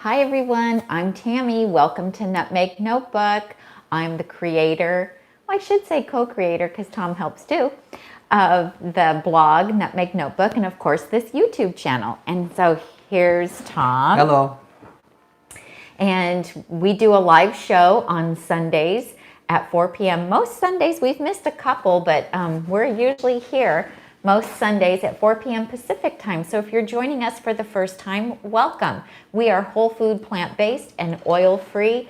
Hi everyone, I'm Tammy. Welcome to Nutmeg Notebook. I'm the creator, well, I should say co-creator because Tom helps too, of the blog Nutmeg Notebook and of course this YouTube channel. And so here's Tom. Hello. And we do a live show on Sundays at 4 p.m. Most Sundays, we've missed a couple, but we're usually here most Sundays at 4 p.m. Pacific time. So if you're joining us for the first time, welcome. We are whole food, plant-based, and oil-free,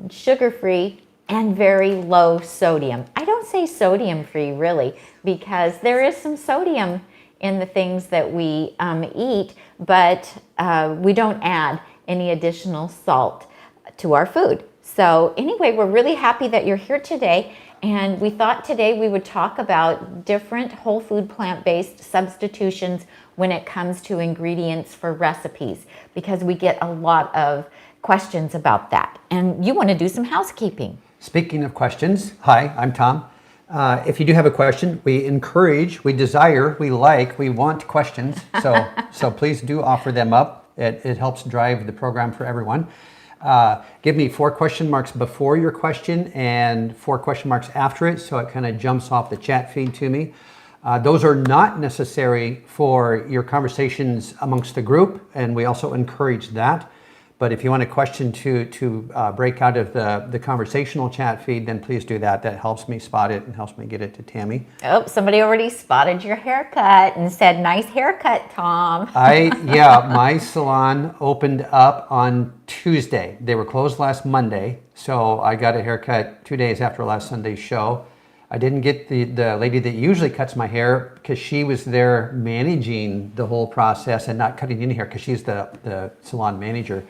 sugar-free, and very low sodium. I don't say sodium-free really, because there is some sodium in the things that we eat, but we don't add any additional salt to our food. So anyway, we're really happy that you're here today. And we thought today we would talk about different whole food plant-based substitutions when it comes to ingredients for recipes, because we get a lot of questions about that. And you want to do some housekeeping. Speaking of questions, hi, I'm Tom. If you do have a question, we encourage, we desire, we like, we want questions. So please do offer them up. It helps drive the program for everyone. Give me 4 question marks before your question and 4 question marks after it, so it kind of jumps off the chat feed to me. Those are not necessary for your conversations amongst the group, and we also encourage that. But if you want a question to break out of the conversational chat feed, then please do that. That helps me spot it and helps me get it to Tammy. Oh, somebody already spotted your haircut and said, nice haircut, Tom. Yeah, my salon opened up on Tuesday. They were closed last Monday, so I got a haircut 2 days after last Sunday's show. I didn't get the lady that usually cuts my hair because she was there managing the whole process and not cutting any hair because she's the salon manager.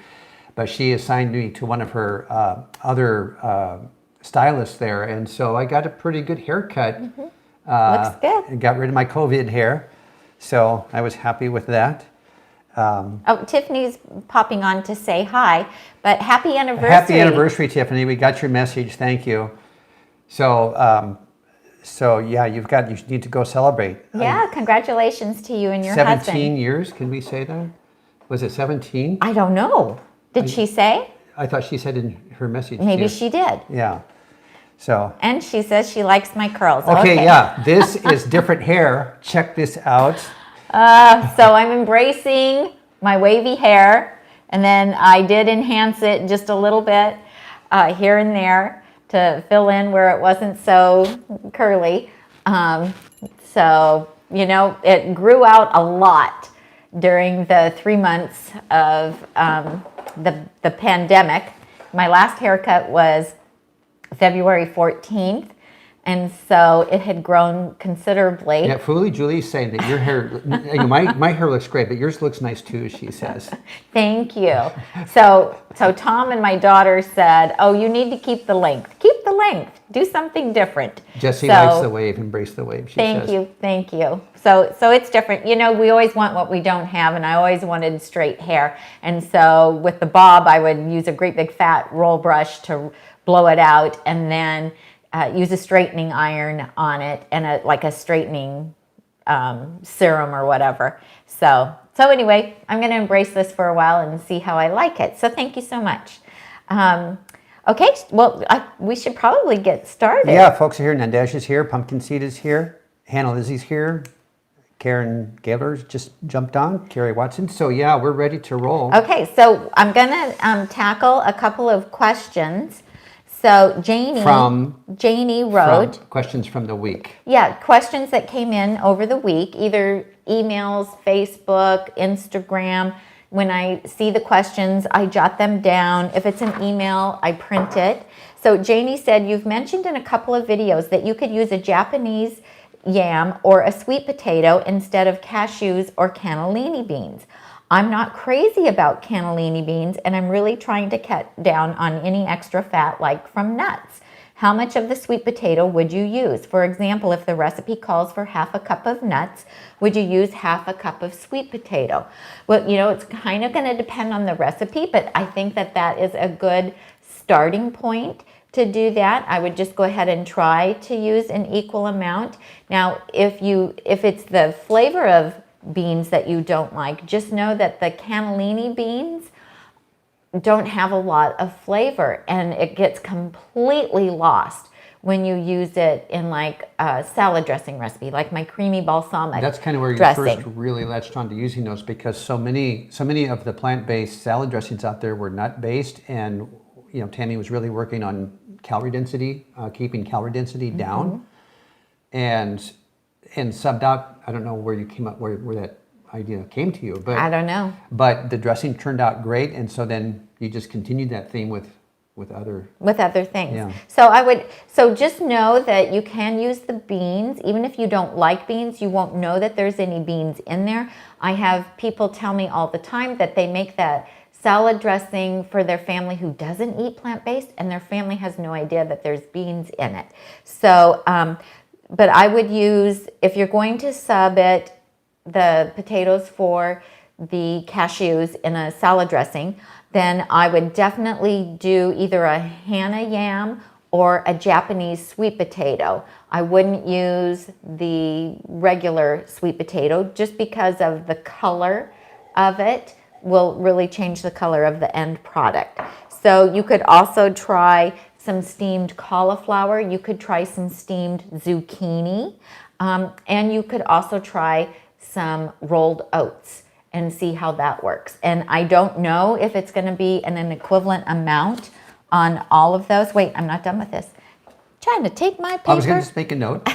But she assigned me to one of her other stylists there, and so I got a pretty good haircut. Looks good. And got rid of my COVID hair, so I was happy with that. Oh, Tiffany's popping on to say hi, but happy anniversary. Happy anniversary, Tiffany. We got your message. Thank you. So, yeah, you need to go celebrate. Yeah, congratulations to you and your 17 husband. years, can we say that? Was it 17? I don't know. Did she say? I thought she said in her message. Maybe she did. Yeah. So. And she says she likes my curls. Okay, yeah. This is different hair. Check this out. So I'm embracing my wavy hair, and then I did enhance it just a little bit here and there to fill in where it wasn't so curly. So, you know, it grew out a lot during the 3 months of the pandemic. My last haircut was February 14th, and so it had grown considerably. Yeah, Fooly Julie's saying that your hair, my hair looks great, but yours looks nice too, she says. Thank you. So Tom and my daughter said, oh, you need to keep the length. Keep the length. Do something different. Jessie likes the wave. Embrace the wave, she says. Thank you. So it's different. You know, we always want what we don't have, and I always wanted straight hair. And so with the bob, I would use a great big fat roll brush to blow it out, and then use a straightening iron on it and like a straightening serum or whatever. So anyway, I'm going to embrace this for a while and see how I like it. So thank you so much. Okay, well, we should probably get started. Yeah, folks are here. Nandesh is here. Pumpkin Seed is here. Hannah Lizzie's here. Karen Gaylor's just jumped on. Carrie Watson. So yeah, we're ready to roll. Okay, so I'm going to tackle a couple of questions. So Janie wrote questions from the week. Yeah, questions that came in over the week, either emails, Facebook, Instagram. When I see the questions, I jot them down. If it's an email, I print it. So Janie said, you've mentioned in a couple of videos that you could use a Japanese yam or a sweet potato instead of cashews or cannellini beans. I'm not crazy about cannellini beans, and I'm really trying to cut down on any extra fat like from nuts. How much of the sweet potato would you use? For example, if the recipe calls for half a cup of nuts, would you use half a cup of sweet potato? Well, you know, it's kind of going to depend on the recipe, but I think that is a good starting point to do that. I would just go ahead and try to use an equal amount. Now, if it's the flavor of beans that you don't like, just know that the cannellini beans don't have a lot of flavor, and it gets completely lost when you use it in like a salad dressing recipe, like my creamy balsamic. That's kind of where you dressing. first really latched on to using those, because so many of the plant-based salad dressings out there were nut-based, and Tammy was really working on calorie density, keeping calorie density down, and subbed out. I don't know where you came up, where that idea came to you, but I don't know. But the dressing turned out great, and so then you just continued that theme with other things. Yeah. So just know that you can use the beans. Even if you don't like beans, you won't know that there's any beans in there. I have people tell me all the time that they make that salad dressing for their family who doesn't eat plant-based, and their family has no idea that there's beans in it. So, but I would use, if you're going to sub it, the potatoes for the cashews in a salad dressing, then I would definitely do either a Hana yam or a Japanese sweet potato. I wouldn't use the regular sweet potato just because of the color of it will really change the color of the end product. So you could also try some steamed cauliflower. You could try some steamed zucchini. And you could also try some rolled oats and see how that works. And I don't know if it's going to be an equivalent amount on all of those. Wait, I'm not done with this. Trying to take my paper. I was going to just make a note.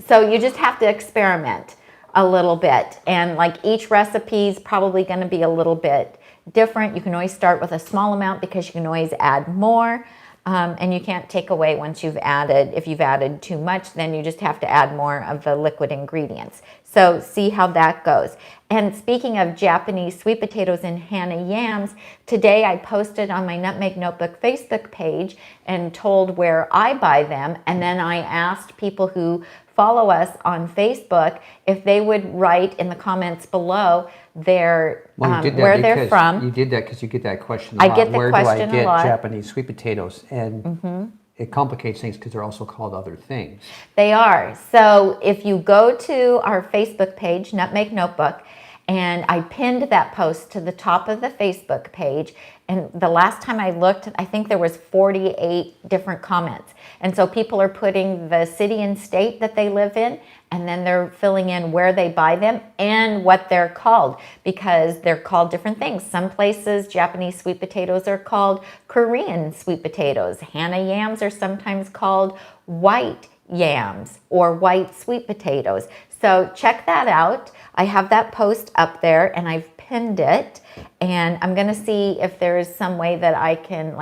So you just have to experiment a little bit. And like each recipe is probably going to be a little bit different. You can always start with a small amount because you can always add more. And you can't take away once you've added. If you've added too much, then you just have to add more of the liquid ingredients. So see how that goes. And speaking of Japanese sweet potatoes and Hana yams, today I posted on my Nutmeg Notebook Facebook page and told where I buy them. And then I asked people who follow us on Facebook if they would write in the comments below where they're from. You did that because you get that question a lot. I get the where question do I a lot. get Japanese sweet potatoes? And it complicates things because they're also called other things. They are. So if you go to our Facebook page, Nutmeg Notebook, and I pinned that post to the top of the Facebook page, and the last time I looked, I think there was 48 different comments. And so people are putting the city and state that they live in, and then they're filling in where they buy them and what they're called, because they're called different things. Some places, Japanese sweet potatoes are called Korean sweet potatoes. Hana yams are sometimes called white yams or white sweet potatoes. So check that out. I have that post up there and I've pinned it, and I'm going to see if there's some way that I can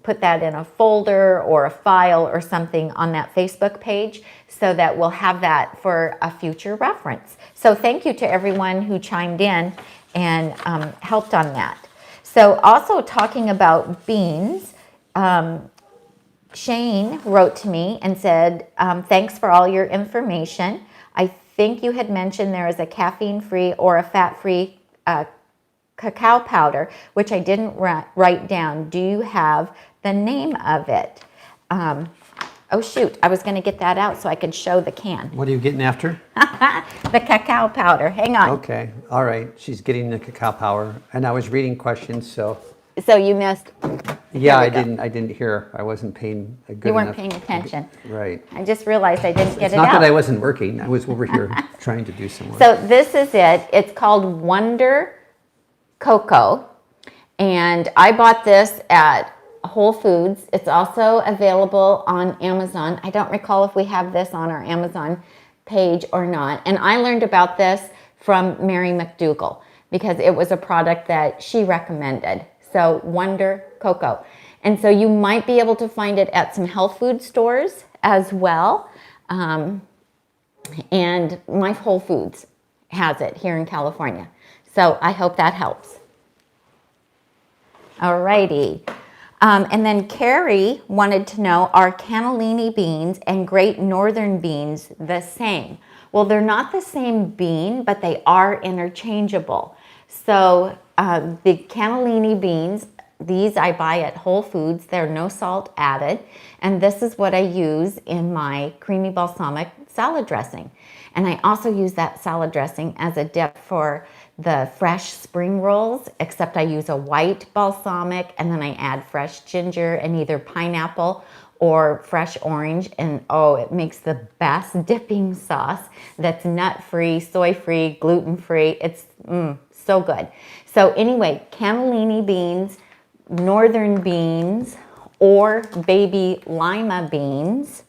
put that in a folder or a file or something on that Facebook page so that we'll have that for a future reference. So thank you to everyone who chimed in and helped on that. So also talking about beans, Shane wrote to me and said, thanks for all your information. I think you had mentioned there is a caffeine-free or a fat-free cacao powder, which I didn't write down. Do you have the name of it? Oh shoot, I was going to get that out so I could show the can. What are you getting after? The cacao powder. Hang on. Okay, all right. She's getting the cacao powder, and I was reading questions, so. So you missed. Yeah, I didn't hear. I wasn't paying a good You weren't enough- paying attention. Right. I just realized I didn't get It's it not out. that I wasn't working. I was over here trying to do some work. So this is it. It's called Wonder Cocoa, and I bought this at Whole Foods. It's also available on Amazon. I don't recall if we have this on our Amazon page or not. And I learned about this from Mary McDougall because it was a product that she recommended. So Wonder Cocoa. And so you might be able to find it at some health food stores as well. And my Whole Foods has it here in California. So I hope that helps. Alrighty. And then Carrie wanted to know, are cannellini beans and Great Northern beans the same? Well, they're not the same bean, but they are interchangeable. So the cannellini beans, these I buy at Whole Foods. They're no salt added. And this is what I use in my creamy balsamic salad dressing. And I also use that salad dressing as a dip for the fresh spring rolls, except I use a white balsamic and then I add fresh ginger and either pineapple or fresh orange. And oh, it makes the best dipping sauce that's nut-free, soy-free, gluten-free. It's so good. So anyway, cannellini beans, northern beans, or baby lima beans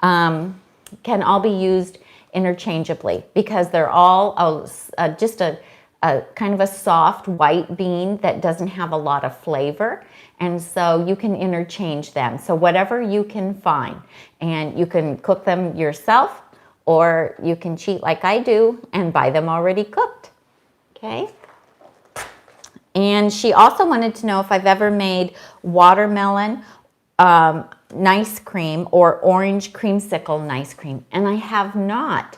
can all be used interchangeably because they're all just a kind of a soft white bean that doesn't have a lot of flavor. And so you can interchange them. So whatever you can find, and you can cook them yourself, or you can cheat like I do and buy them already cooked. Okay. And she also wanted to know if I've ever made watermelon nice cream or orange creamsicle nice cream, and I have not.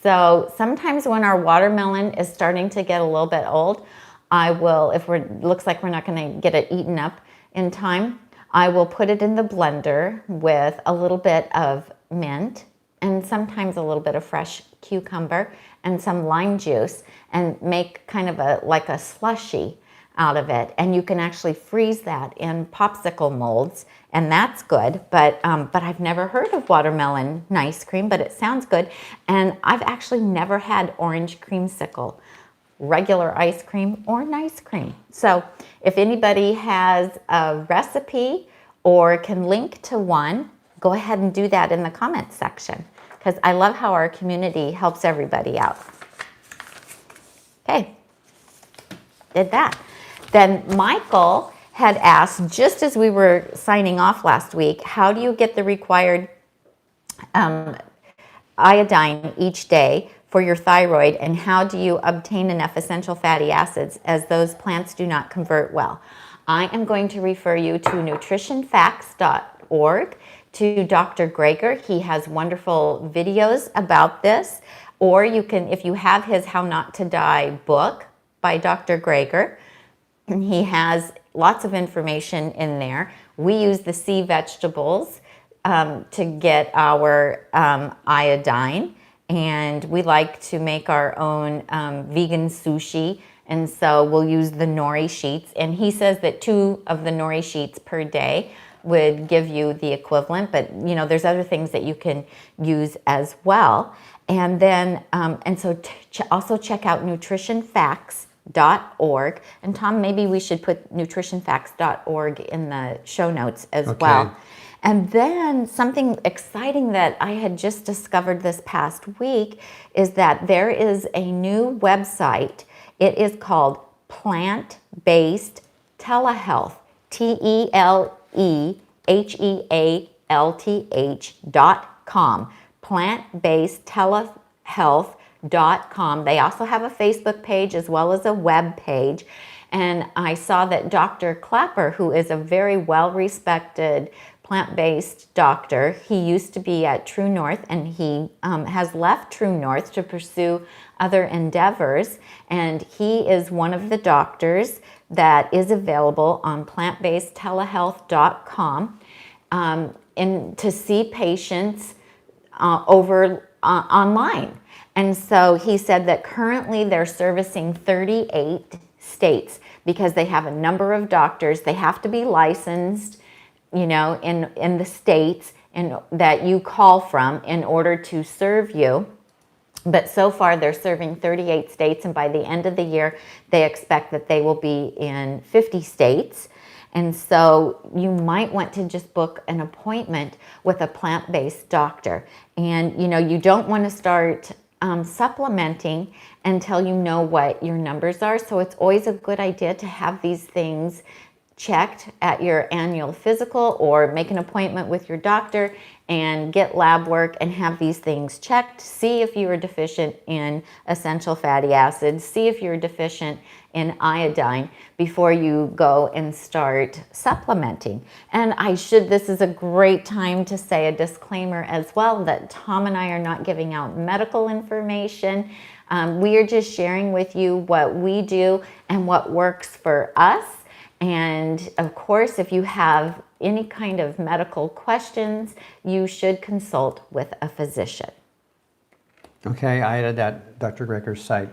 So sometimes when our watermelon is starting to get a little bit old, I will, if it looks like we're not going to get it eaten up in time, I will put it in the blender with a little bit of mint and sometimes a little bit of fresh cucumber and some lime juice and make kind of like a slushy out of it. And you can actually freeze that in popsicle molds, and that's good. But I've never heard of watermelon nice cream, but it sounds good. And I've actually never had orange creamsicle, regular ice cream or nice cream. So if anybody has a recipe or can link to one, go ahead and do that in the comments section, because I love how our community helps everybody out. Okay, did that. Then Michael had asked, just as we were signing off last week, how do you get the required iodine each day for your thyroid, and how do you obtain enough essential fatty acids as those plants do not convert well? I am going to refer you to nutritionfacts.org, to Dr. Greger. He has wonderful videos about this, or you can, if you have his How Not to Die book by Dr. Greger, he has lots of information in there. We use the sea vegetables to get our iodine, and we like to make our own vegan sushi, and so we'll use the nori sheets, and he says that 2 of the nori sheets per day would give you the equivalent, but you know, there's other things that you can use as well. And then and so also check out nutritionfacts.org. And Tom, maybe we should put nutritionfacts.org in the show notes as well. And then something exciting that I had just discovered this past week is that there is a new website. It is called Plant-Based Telehealth, TELEHEALTH.com, plantbasedtelehealth.com. They also have a Facebook page as well as a web page. And I saw that Dr. Clapper, who is a very well-respected plant-based doctor, he used to be at True North, and he has left True North to pursue other endeavors. And he is one of the doctors that is available on plantbasedtelehealth.com to see patients online. And so he said that currently they're servicing 38 states because they have a number of doctors. They have to be licensed, you know, in the states that you call from in order to serve you. But so far they're serving 38 states, and by the end of the year they expect that they will be in 50 states. And so you might want to just book an appointment with a plant-based doctor. And you know, you don't want to start supplementing until you know what your numbers are. So it's always a good idea to have these things checked at your annual physical, or make an appointment with your doctor and get lab work and have these things checked. See if you are deficient in essential fatty acids, see if you're deficient in iodine before you go and start supplementing. And this is a great time to say a disclaimer as well, that Tom and I are not giving out medical information. We are just sharing with you what we do and what works for us. And of course, if you have any kind of medical questions, you should consult with a physician. Okay, I added that Dr. Greger's site.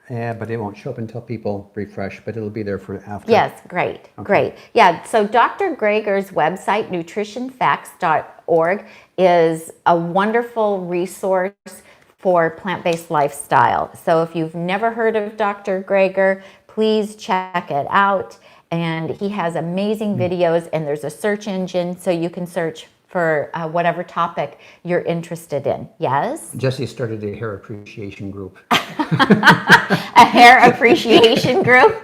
Yeah, but it won't show up until people refresh, but it'll be there for after. Yes, great, great. Yeah, so Dr. Greger's website, nutritionfacts.org, is a wonderful resource for plant-based lifestyle. So if you've never heard of Dr. Greger, please check it out. And he has amazing videos, and there's a search engine so you can search for whatever topic you're interested in. Yes? Jesse started a hair appreciation group. A hair appreciation group?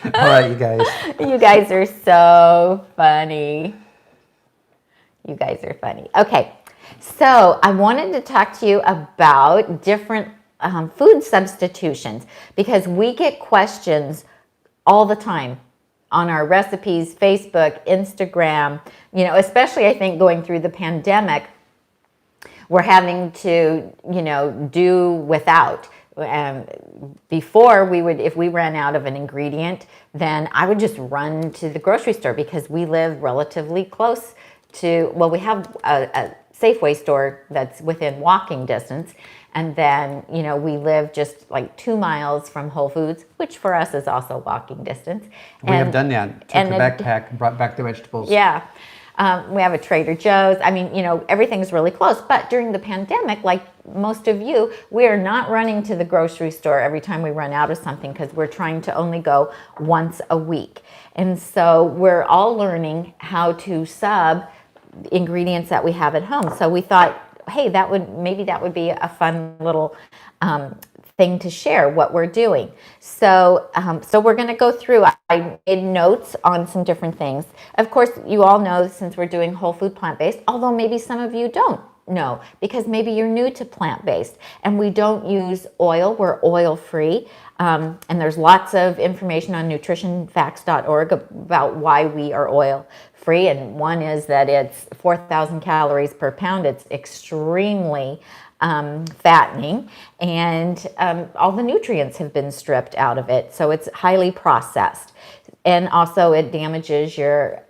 All right, you guys. You guys are so funny. You guys are funny. Okay, so I wanted to talk to you about different food substitutions because we get questions all the time on our recipes, Facebook, Instagram, you know, especially I think going through the pandemic, we're having to, you know, do without. Before we would, if we ran out of an ingredient, then I would just run to the grocery store because we live relatively close to, well, we have a Safeway store that's within walking distance. And then, you know, we live just like 2 miles from Whole Foods, which for us is also walking distance. We have done that. Took the backpack, brought back the vegetables. Yeah. We have a Trader Joe's. I mean, you know, everything's really close. But during the pandemic, like most of you, we are not running to the grocery store every time we run out of something because we're trying to only go once a week. And so we're all learning how to sub ingredients that we have at home. So we thought, hey, maybe that would be a fun little thing to share what we're doing. So, so we're going to go through. I made notes on some different things. Of course, you all know since we're doing whole food plant-based, although maybe some of you don't know because maybe you're new to plant-based and we don't use oil. We're oil-free. And there's lots of information on nutritionfacts.org about why we are oil-free. And one is that it's 4,000 calories per pound. It's extremely fattening, and all the nutrients have been stripped out of it. So it's highly processed. And also it damages your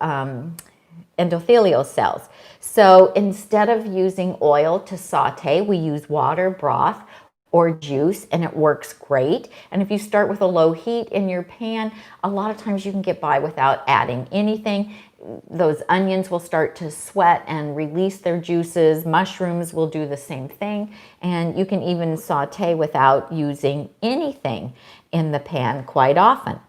endothelial cells. So instead of using oil to saute, we use water, broth, or juice, and it works great. And if you start with a low heat in your pan, a lot of times you can get by without adding anything. Those onions will start to sweat and release their juices. Mushrooms will do the same thing. And you can even saute without using anything in the pan quite often.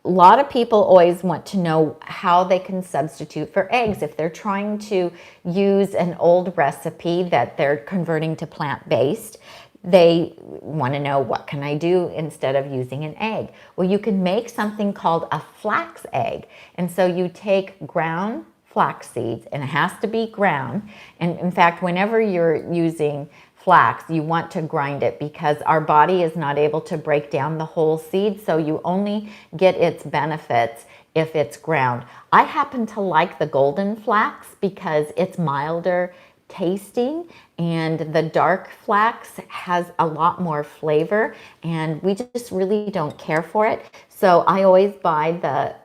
A lot of people always want to know how they can substitute for eggs. If they're trying to use an old recipe that they're converting to plant-based, they want to know, what can I do instead of using an egg? Well, you can make something called a flax egg. And so you take ground flax seeds, and it has to be ground. And in fact, whenever you're using flax, you want to grind it because our body is not able to break down the whole seed, so you only get its benefits if it's ground. I happen to like the golden flax because it's milder tasting, and the dark flax has a lot more flavor, and we just really don't care for it. So I always buy the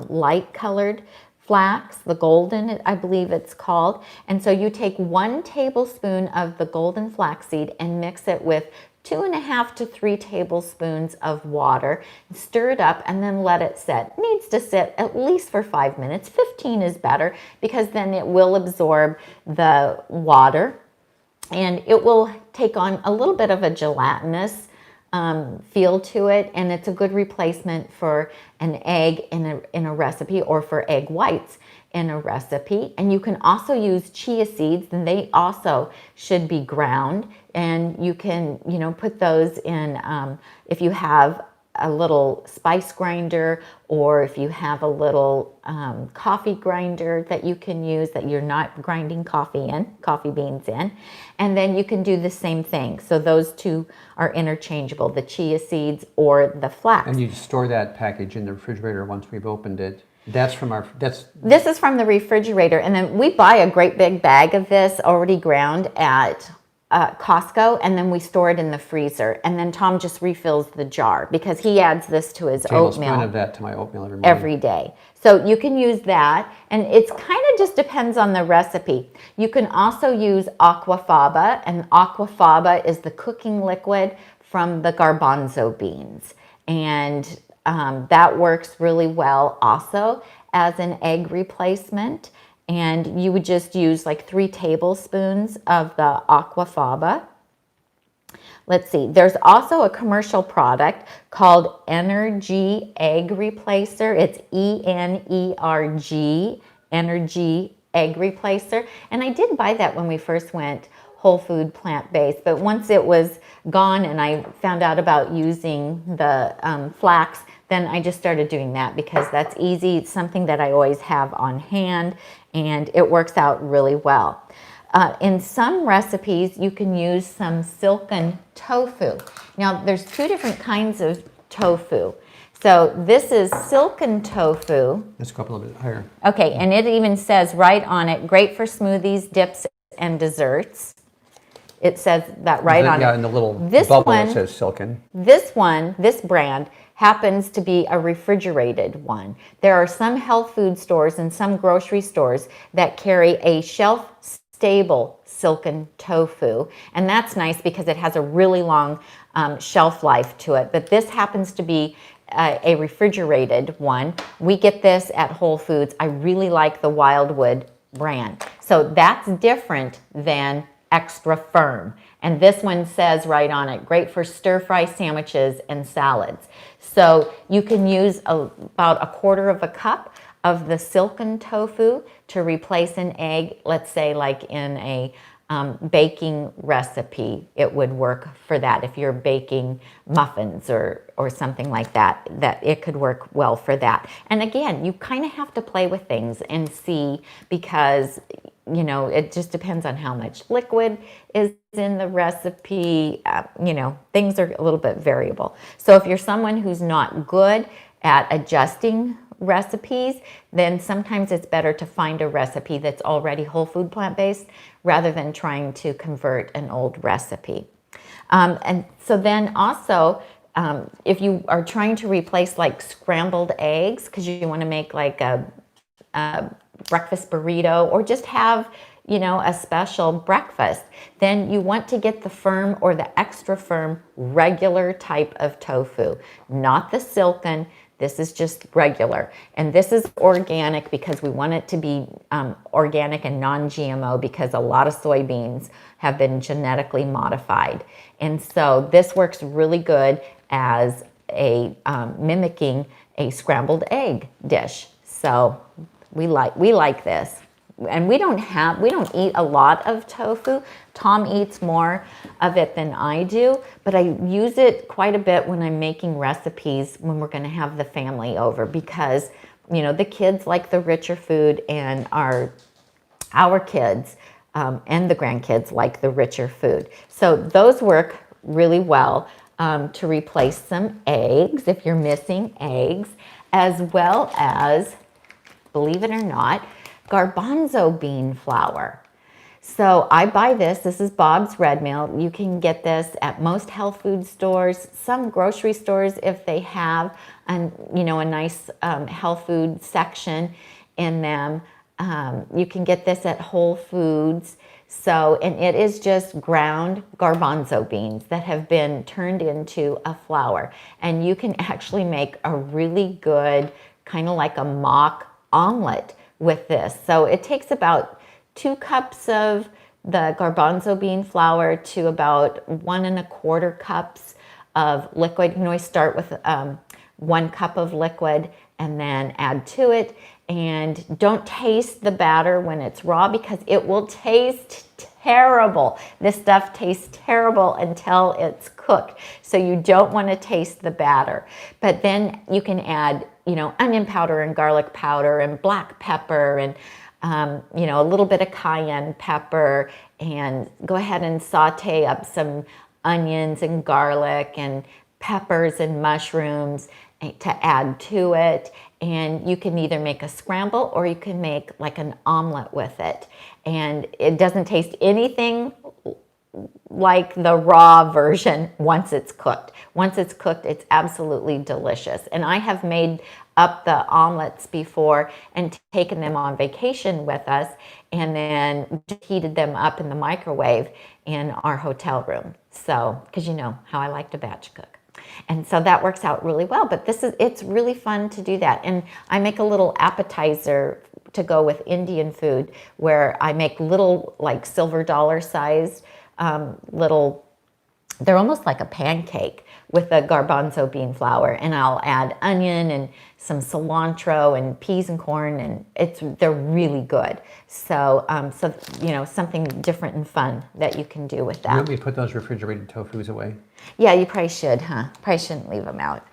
light colored flax, the golden, I believe it's called. And so you take 1 tablespoon of the golden flaxseed and mix it with 2.5 to 3 tablespoons of water, stir it up, and then let it sit. It needs to sit at least for 5 minutes. 15 is better because then it will absorb the water and it will take on a little bit of a gelatinous feel to it, and it's a good replacement for an egg in a recipe, or for egg whites in a recipe. And you can also use chia seeds, and they also should be ground, and you can, you know, put those in if you have a little spice grinder, or if you have a little coffee grinder that you can use that you're not grinding coffee beans in. And then you can do the same thing. So those two are interchangeable, the chia seeds or the flax. And you store that package in the refrigerator once we've opened it. This is from the refrigerator, and then we buy a great big bag of this already ground at Costco, and then we store it in the freezer, and then Tom just refills the jar because he adds this to his oatmeal. Tablespoon of that to my oatmeal every day. So you can use that, and it's kind of just depends on the recipe. You can also use Aquafaba, and Aquafaba is the cooking liquid from the garbanzo beans. And that works really well also as an egg replacement. And you would just use like 3 tablespoons of the Aquafaba. Let's see, there's also a commercial product called Energy Egg Replacer. It's ENERG, Energy Egg Replacer. And I did buy that when we first went whole food plant-based, but once it was gone and I found out about using the flax, then I just started doing that because that's easy. It's something that I always have on hand, and it works out really well. In some recipes, you can use some silken tofu. Now, there's 2 different kinds of tofu. So this is silken tofu. Let's go up a little bit higher. Okay, and it even says right on it, great for smoothies, dips, and desserts. It says that right on it. Yeah, in the little bubble it says silken. This brand, happens to be a refrigerated one. There are some health food stores and some grocery stores that carry a shelf-stable silken tofu, and that's nice because it has a really long shelf life to it. But this happens to be a refrigerated one. We get this at Whole Foods. I really like the Wildwood brand. So that's different than Extra Firm. And this one says right on it, great for stir-fry sandwiches and salads. So you can use about 1/4 cup of the silken tofu to replace an egg, let's say like in a baking recipe. It would work for that. If you're baking muffins or something like that, that it could work well for that. And again, you kind of have to play with things and see, because you know, it just depends on how much liquid is in the recipe. You know, things are a little bit variable. So if you're someone who's not good at adjusting recipes, then sometimes it's better to find a recipe that's already whole food plant-based rather than trying to convert an old recipe. And so then also, if you are trying to replace like scrambled eggs, because you want to make like a breakfast burrito or just have, you know, a special breakfast, then you want to get the firm or the extra firm regular type of tofu, not the silken. This is just regular. And this is organic because we want it to be organic and non-GMO, because a lot of soybeans have been genetically modified. And so this works really good as a mimicking a scrambled egg dish. So we like this. And we don't eat a lot of tofu. Tom eats more of it than I do, but I use it quite a bit when I'm making recipes when we're going to have the family over, because you know the kids like the richer food, and our kids and the grandkids like the richer food. So those work really well to replace some eggs if you're missing eggs, as well as, believe it or not, garbanzo bean flour. So I buy this. This is Bob's Red Mill. You can get this at most health food stores, some grocery stores if they have a nice health food section in them. You can get this at Whole Foods. So, and it is just ground garbanzo beans that have been turned into a flour. And you can actually make a really good, kind of like a mock omelet with this. So it takes about 2 cups of the garbanzo bean flour to about 1 1/4 cups of liquid. You can always start with 1 cup of liquid and then add to it. And don't taste the batter when it's raw, because it will taste terrible. This stuff tastes terrible until it's cooked. So you don't want to taste the batter. But then you can add, you know, onion powder and garlic powder and black pepper and, you know, a little bit of cayenne pepper, and go ahead and saute up some onions and garlic and peppers and mushrooms to add to it. And you can either make a scramble or you can make like an omelet with it. And it doesn't taste anything like the raw version once it's cooked. Once it's cooked, it's absolutely delicious. And I have made up the omelets before and taken them on vacation with us, and then just heated them up in the microwave in our hotel room. So, because you know how I like to batch cook. And so that works out really well, but it's really fun to do that. And I make a little appetizer to go with Indian food where I make little, like, silver dollar sized little, they're almost like a pancake with a garbanzo bean flour, and I'll add onion and some cilantro and peas and corn, and they're really good. So, so you know, something different and fun that you can do with that. Wouldn't we put those refrigerated tofus away? Yeah, you probably should, huh? Probably shouldn't leave them out.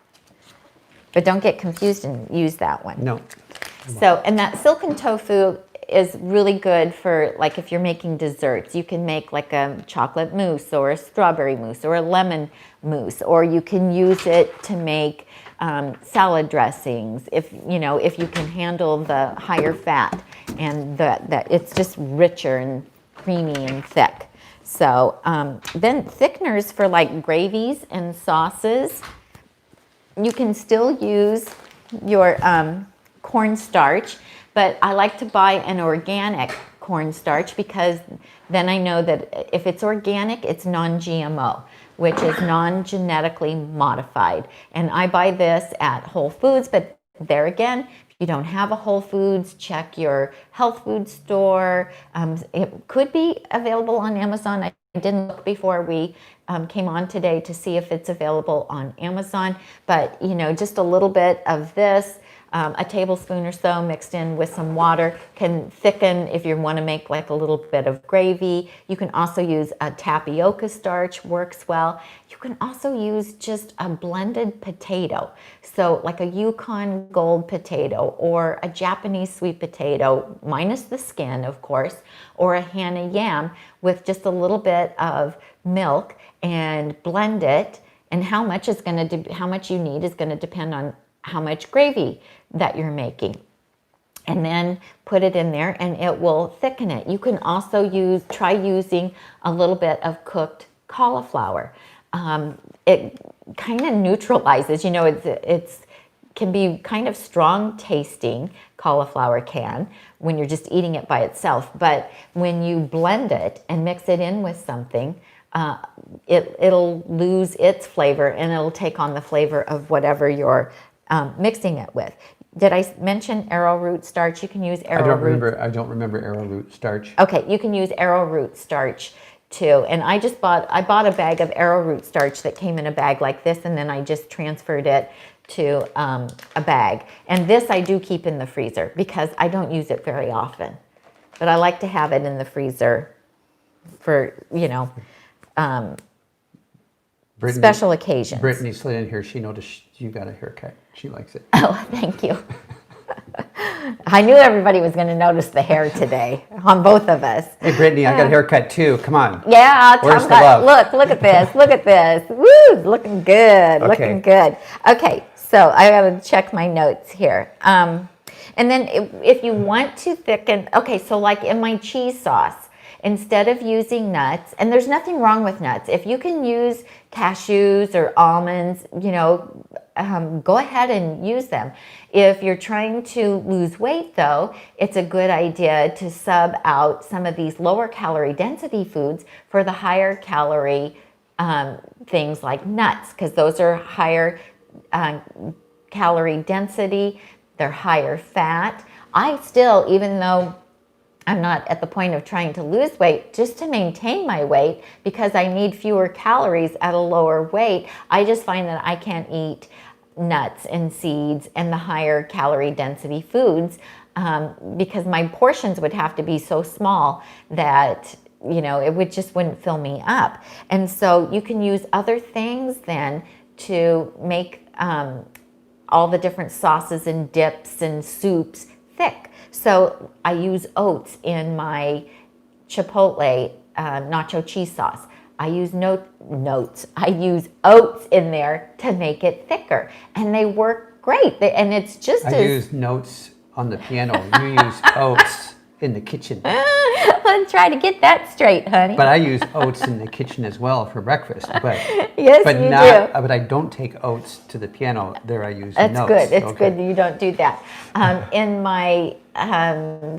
But don't get confused and use that one. No. So, and that silken tofu is really good for, like, if you're making desserts. You can make like a chocolate mousse or a strawberry mousse or a lemon mousse, or you can use it to make salad dressings if you can handle the higher fat, and that it's just richer and creamy and thick. So then thickeners for like gravies and sauces, you can still use your cornstarch, but I like to buy an organic cornstarch because then I know that if it's organic, it's non-GMO, which is non-genetically modified. And I buy this at Whole Foods, but there again, if you don't have a Whole Foods, check your health food store. It could be available on Amazon. I didn't look before we came on today to see if it's available on Amazon, but you know, just a little bit of this, a tablespoon or so mixed in with some water can thicken if you want to make like a little bit of gravy. You can also use a tapioca starch, works well. You can also use just a blended potato. So like a Yukon Gold potato or a Japanese sweet potato, minus the skin, of course, or a Hana yam with just a little bit of milk and blend it. And how much you need is going to depend on how much gravy that you're making, and then put it in there and it will thicken it. You can also try using a little bit of cooked cauliflower. It kind of neutralizes, you know, it's can be kind of strong tasting, cauliflower can, when you're just eating it by itself, but when you blend it and mix it in with something, it'll lose its flavor and it'll take on the flavor of whatever you're mixing it with. Did I mention arrowroot starch? You can use arrowroot. I don't remember arrowroot starch. Okay, you can use arrowroot starch too. And I bought a bag of arrowroot starch that came in a bag like this, and then I just transferred it to a bag. And this I do keep in the freezer because I don't use it very often. But I like to have it in the freezer for, you know, special occasions. Brittany slid in here. She noticed you got a haircut. She likes it. Oh, thank you. I knew everybody was going to notice the hair today on both of us. Hey, Brittany, I got a haircut too. Come on. Yeah, where's the love? Look at this. Look at this. Woo, looking good. Okay. Looking good. Okay, so I got to check my notes here. And then if you want to thicken, okay, so like in my cheese sauce, instead of using nuts, and there's nothing wrong with nuts. If you can use cashews or almonds, you know, go ahead and use them. If you're trying to lose weight though, it's a good idea to sub out some of these lower calorie density foods for the higher calorie things like nuts, because those are higher calorie density, they're higher fat. I still, even though I'm not at the point of trying to lose weight, just to maintain my weight, because I need fewer calories at a lower weight, I just find that I can't eat nuts and seeds and the higher calorie density foods because my portions would have to be so small that, you know, it wouldn't fill me up. And so you can use other things then to make all the different sauces and dips and soups thick. So I use oats in my Chipotle nacho cheese sauce. I use I use oats in there to make it thicker, and they work great. And it's just I use notes on the piano. You use oats in the kitchen. Try to get that straight, honey. But I use oats in the kitchen as well for breakfast. But yes, but you not. do. But I don't take oats to the piano. There, I use That's notes. good. It's Okay. good that you don't do that. In my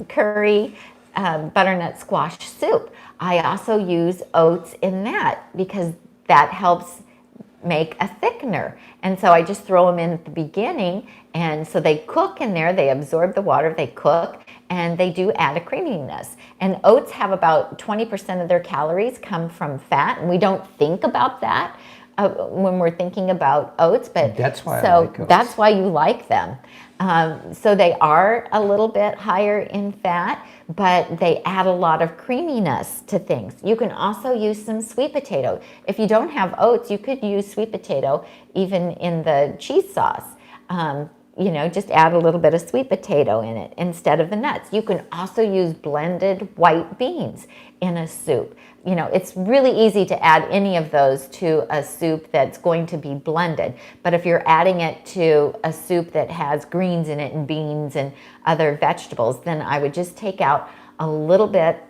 curry butternut squash soup, I also use oats in that because that helps make a thickener. And so I just throw them in at the beginning, and so they cook in there, they absorb the water, they cook, and they do add a creaminess. And oats have about 20% of their calories come from fat, and we don't think about that when we're thinking about oats, but That's why so I like oats. that's why you like them. So they are a little bit higher in fat, but they add a lot of creaminess to things. You can also use some sweet potato. If you don't have oats, you could use sweet potato even in the cheese sauce. You know, just add a little bit of sweet potato in it instead of the nuts. You can also use blended white beans in a soup. You know, it's really easy to add any of those to a soup that's going to be blended. But if you're adding it to a soup that has greens in it and beans and other vegetables, then I would just take out a little bit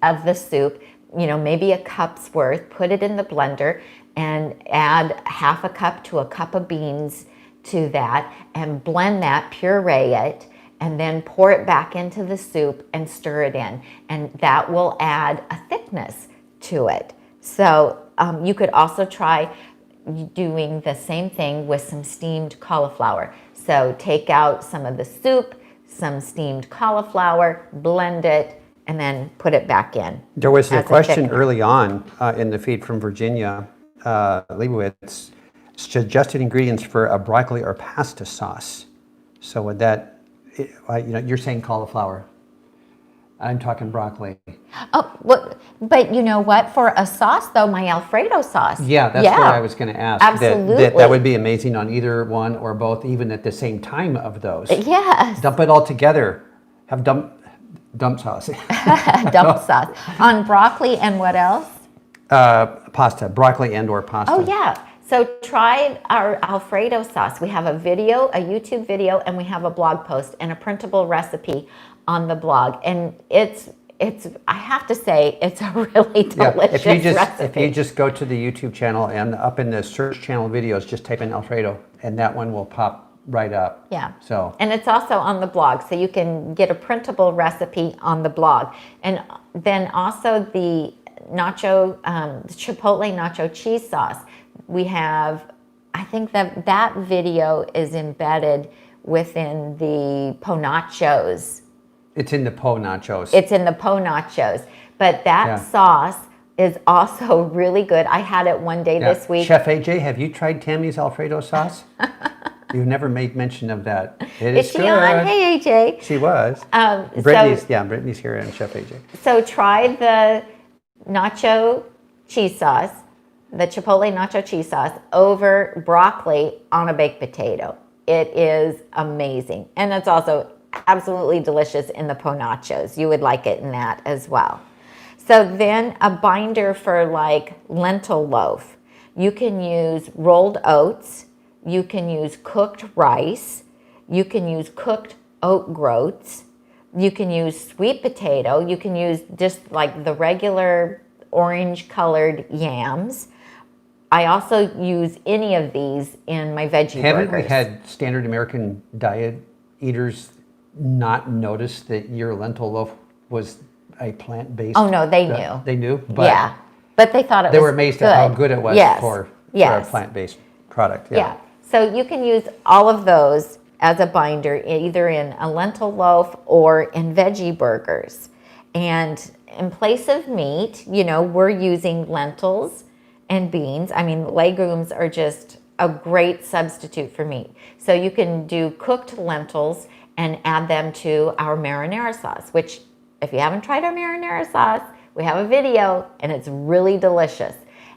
of the soup, you know, maybe a cup's worth, put it in the blender and add half a cup to a cup of beans to that and blend that, puree it, and then pour it back into the soup and stir it in. And that will add a thickness to it. So you could also try doing the same thing with some steamed cauliflower. So take out some of the soup, some steamed cauliflower, blend it, and then put it back in. There was a as question thickener. early on in the feed from Virginia Leibowitz. Suggested ingredients for a broccoli or pasta sauce. So would that, you know, you're saying cauliflower. I'm talking broccoli. Oh, but you know what? For a sauce, though, my Alfredo sauce. Yeah, that's what I was going to ask. Absolutely. That would be amazing on either one or both, even at the same time of those. Yes. Dump it all together. Have dump sauce. Dump sauce. On broccoli and what else? Pasta, broccoli and or pasta. Oh, yeah. So try our Alfredo sauce. We have a video, a YouTube video, and we have a blog post and a printable recipe on the blog. And it's I have to say, it's a really delicious recipe. If you just go to the YouTube channel and up in the search channel videos, just type in Alfredo and that one will pop right up. Yeah. So. And it's also on the blog, so you can get a printable recipe on the blog. And then also the nacho, chipotle nacho cheese sauce. We have, I think that video is embedded within the po nachos. It's in the po nachos. It's in the po nachos. But that sauce is also really good. I had it one day this week. Chef AJ, have you tried Tammy's Alfredo sauce? You've never made mention of that. It is Is she good. on? Hey, AJ. She was. Brittany's Brittany's here and Chef AJ. So try the nacho cheese sauce, the chipotle nacho cheese sauce over broccoli on a baked potato. It is amazing. And it's also absolutely delicious in the po nachos. You would like it in that as well. So then a binder for like lentil loaf. You can use rolled oats. You can use cooked rice. You can use cooked oat groats. You can use sweet potato. You can use just like the regular orange colored yams. I also use any of these in my veggie Haven't burgers. we had standard American diet eaters not notice that your lentil loaf was a plant-based? Oh no, they knew. They knew? But yeah, but they thought it was they were amazed at how good it was for a plant-based product. Yeah. So you can use all of those as a binder, either in a lentil loaf or in veggie burgers. And in place of meat, you know, we're using lentils and beans. I mean, legumes are just a great substitute for meat. So you can do cooked lentils and add them to our marinara sauce, which if you haven't tried our marinara sauce, we have a video and it's really delicious.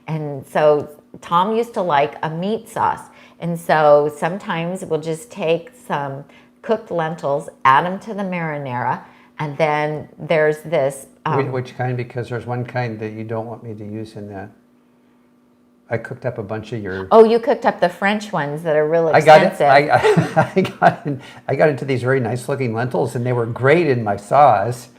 And so Tom used to like a meat sauce. And so sometimes we'll just take some cooked lentils, add them to the marinara, and then there's this. Which kind? Because there's one kind that you don't want me to use in that. I cooked up a bunch of your. Oh, you cooked up the French ones that are really I got it. expensive. I got into these very nice looking lentils, and they were great in my sauce.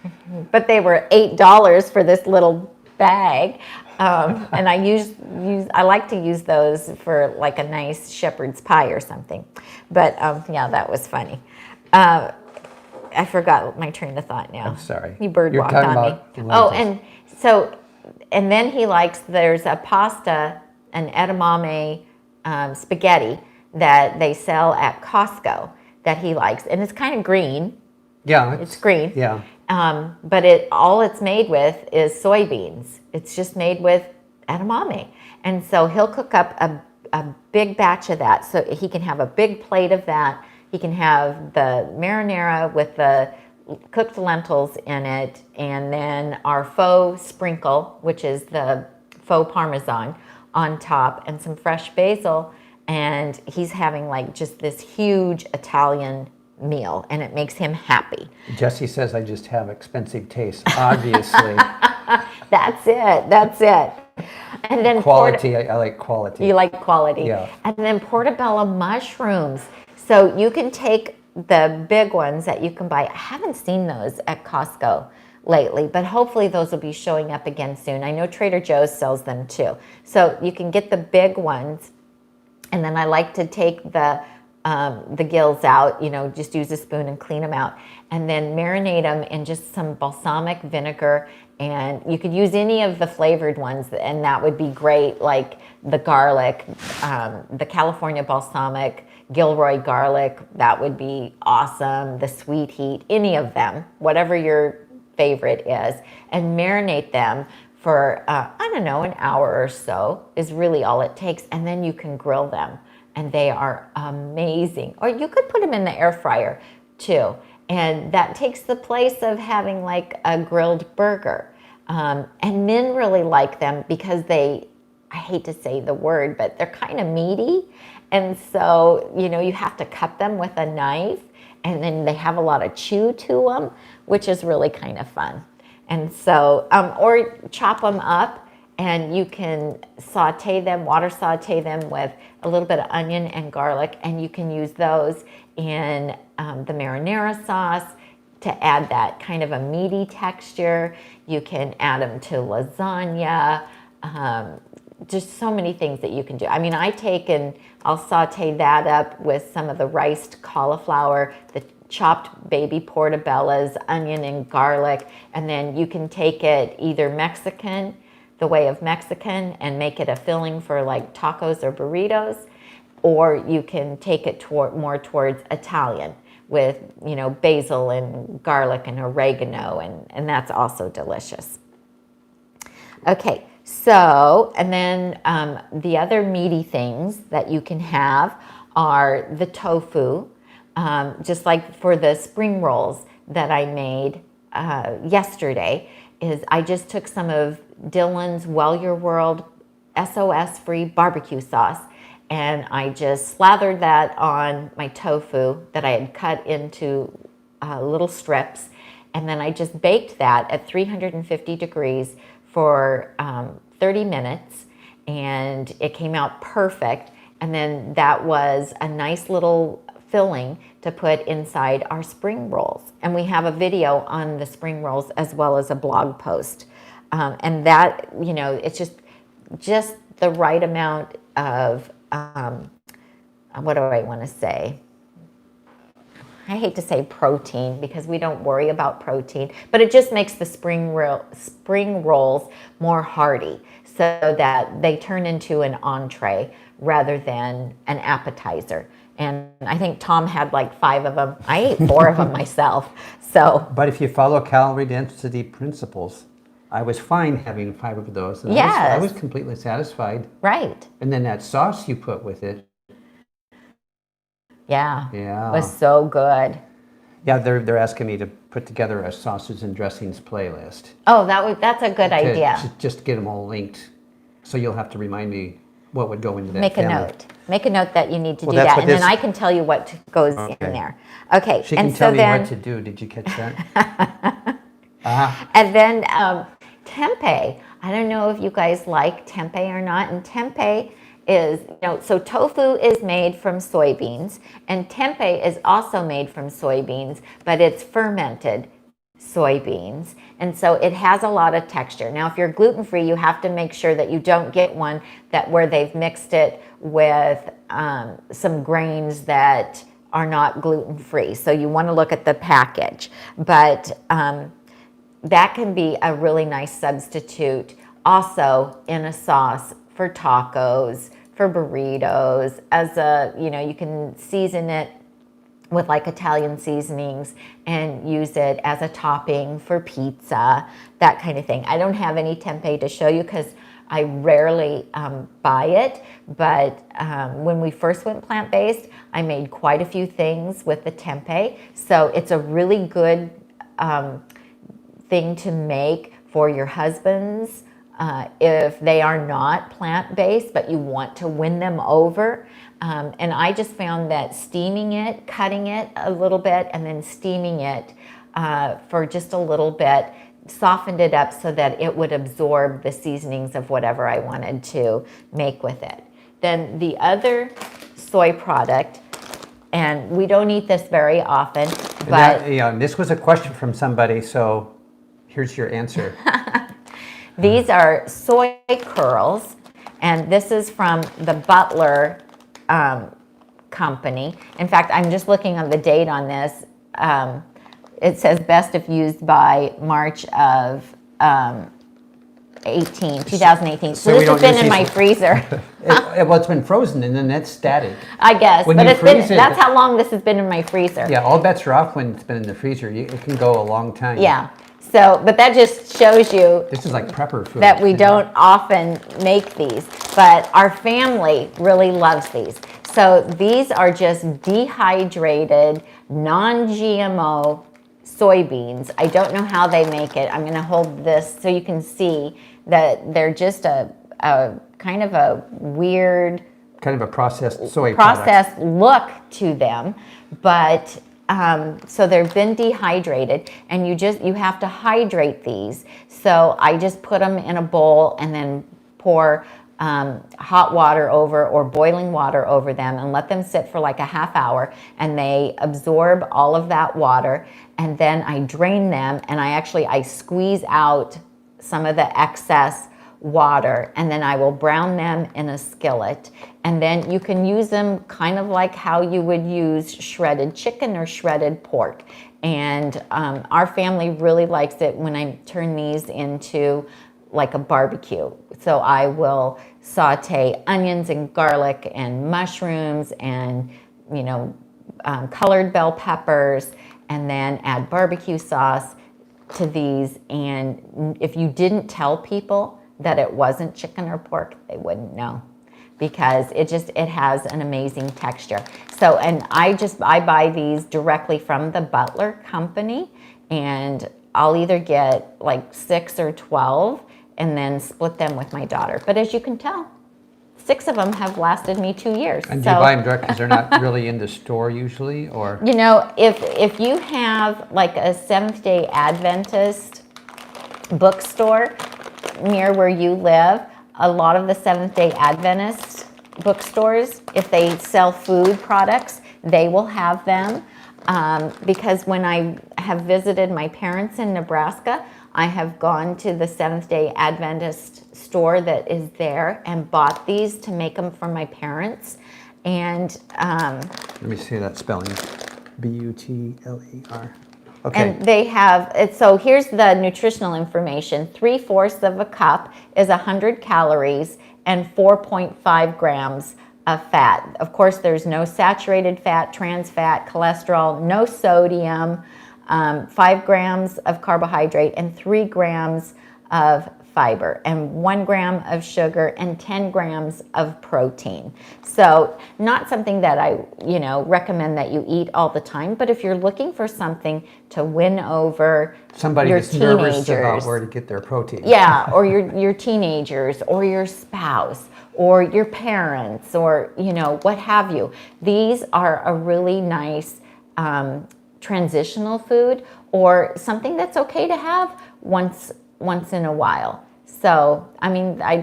But they were $8 for this little bag. And I like to use those for like a nice shepherd's pie or something. But yeah, that was funny. I forgot my train of thought now. I'm sorry. You bird You're walked talking on about me. lentils. And then he likes, there's a pasta, an edamame spaghetti that they sell at Costco that he likes. And it's kind of green. Yeah. It's green. Yeah. But all it's made with is soybeans. It's just made with edamame. And so he'll cook up a big batch of that. So he can have a big plate of that. He can have the marinara with the cooked lentils in it, and then our faux sprinkle, which is the faux parmesan on top, and some fresh basil. And he's having like just this huge Italian meal, and it makes him happy. Jesse says I just have expensive taste, obviously. That's it. And then quality, I like quality. You like quality. Yeah. And then portobello mushrooms. So you can take the big ones that you can buy. I haven't seen those at Costco lately, but hopefully those will be showing up again soon. I know Trader Joe's sells them too. So you can get the big ones, and then I like to take the gills out, just use a spoon and clean them out, and then marinate them in just some balsamic vinegar. And you could use any of the flavored ones, and that would be great, like the garlic, the California balsamic, Gilroy garlic, that would be awesome. The sweet heat, any of them, whatever your favorite is, and marinate them for, an hour or so is really all it takes. And then you can grill them, and they are amazing. Or you could put them in the air fryer too. And that takes the place of having like a grilled burger. And men really like them because I hate to say the word, but they're kind of meaty. And so, you have to cut them with a knife, and then they have a lot of chew to them, which is really kind of fun. And so, or chop them up, and you can water saute them with a little bit of onion and garlic, and you can use those in the marinara sauce to add that kind of a meaty texture. You can add them to lasagna, just so many things that you can do. I mean, I'll saute that up with some of the riced cauliflower, the chopped baby portobellos, onion and garlic, and then you can take it either Mexican, the way of Mexican, and make it a filling for like tacos or burritos, or you can take it more towards Italian with, basil and garlic and oregano, and that's also delicious. Okay, so, and then the other meaty things that you can have are the tofu, just like for the spring rolls that I made yesterday, is I just took some of Dylan's Well Your World SOS-free barbecue sauce, and I just slathered that on my tofu that I had cut into little strips, and then I just baked that at 350 degrees for 30 minutes, and it came out perfect. And then that was a nice little filling to put inside our spring rolls. And we have a video on the spring rolls as well as a blog post. And that, it's just the right amount of, what do I want to say? I hate to say protein because we don't worry about protein, but it just makes the spring rolls more hearty so that they turn into an entree rather than an appetizer. And I think Tom had like 5 of them. I ate 4 of them myself. So, but if you follow calorie density principles, I was fine having 5 of those. And yes. I was completely satisfied. Right. And then that sauce you put with it. Yeah. Yeah. It was so good. Yeah, they're asking me to put together a sauces and dressings playlist. Oh, that's a good idea. Just get them all linked. So you'll have to remind me what would go into that. Make a note. Make a note that you need to do that, and then I can tell you what goes in there. Okay. She can tell me what to do. Did you catch that? And then tempeh. I don't know if you guys like tempeh or not, and tempeh is, so tofu is made from soybeans, and tempeh is also made from soybeans, but it's fermented soybeans, and so it has a lot of texture. Now, if you're gluten-free, you have to make sure that you don't get one where they've mixed it with some grains that are not gluten-free. So you want to look at the package, but that can be a really nice substitute also in a sauce for tacos, for burritos, as you can season it with like Italian seasonings and use it as a topping for pizza, that kind of thing. I don't have any tempeh to show you because I rarely buy it, but when we first went plant-based, I made quite a few things with the tempeh. So it's a really good thing to make for your husbands if they are not plant-based, but you want to win them over. And I just found that steaming it, cutting it a little bit, and then steaming it for just a little bit softened it up so that it would absorb the seasonings of whatever I wanted to make with it. Then the other soy product, and we don't eat this very often, but this was a question from somebody, so here's your answer. These are Soy Curls, and this is from the Butler company. In fact, I'm just looking on the date on this. It says best if used by March of 2018. So this has been in my freezer. Well, it's been frozen and then it's static. I guess, When but you it's been, freeze it- that's how long this has been in my freezer. Yeah, all bets are off when it's been in the freezer. It can go a long time. Yeah. So, but that just shows you This is like prepper food. that we don't often make these, but our family really loves these. So these are just dehydrated, non-GMO soybeans. I don't know how they make it. I'm going to hold this so you can see that they're just a kind of a weird Kind of a processed soy product. processed look to them, but so they've been dehydrated, and you have to hydrate these. So I just put them in a bowl and then pour hot water over or boiling water over them and let them sit for like a half hour, and they absorb all of that water, and then I drain them, and I squeeze out some of the excess water, and then I will brown them in a skillet, and then you can use them kind of like how you would use shredded chicken or shredded pork. And our family really likes it when I turn these into like a barbecue. So I will saute onions and garlic and mushrooms and colored bell peppers, and then add barbecue sauce to these. And if you didn't tell people that it wasn't chicken or pork, they wouldn't know, because it has an amazing texture. So, and I buy these directly from the Butler company, and I'll either get like 6 or 12 and then split them with my daughter. But as you can tell, 6 of them have lasted me 2 years. And do you buy them direct because they're not really in the store usually, or? If you have like a Seventh-day Adventist bookstore near where you live, a lot of the Seventh-day Adventist bookstores, if they sell food products, they will have them. Because when I have visited my parents in Nebraska, I have gone to the Seventh-day Adventist store that is there and bought these to make them for my parents. And Let me see that spelling. Butler. Okay. And they have it. So here's the nutritional information. 3/4 of a cup is 100 calories and 4.5 grams of fat. Of course, there's no saturated fat, trans fat, cholesterol, no sodium, 5 grams of carbohydrate, and 3 grams of fiber, and 1 gram of sugar, and 10 grams of protein. So not something that I recommend that you eat all the time, but if you're looking for something to win over Somebody your that's nervous teenagers, about where to get their protein. yeah, or your teenagers, or your spouse, or your parents, or what have you, these are a really nice transitional food, or something that's okay to have once in a while. So, I mean, I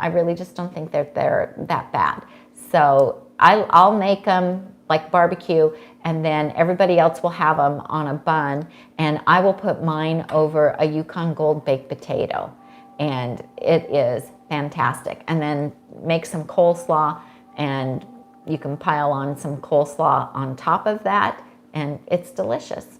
really just don't think that they're that bad. So I'll make them like barbecue, and then everybody else will have them on a bun, and I will put mine over a Yukon Gold baked potato, and it is fantastic. And then make some coleslaw, and you can pile on some coleslaw on top of that, and it's delicious.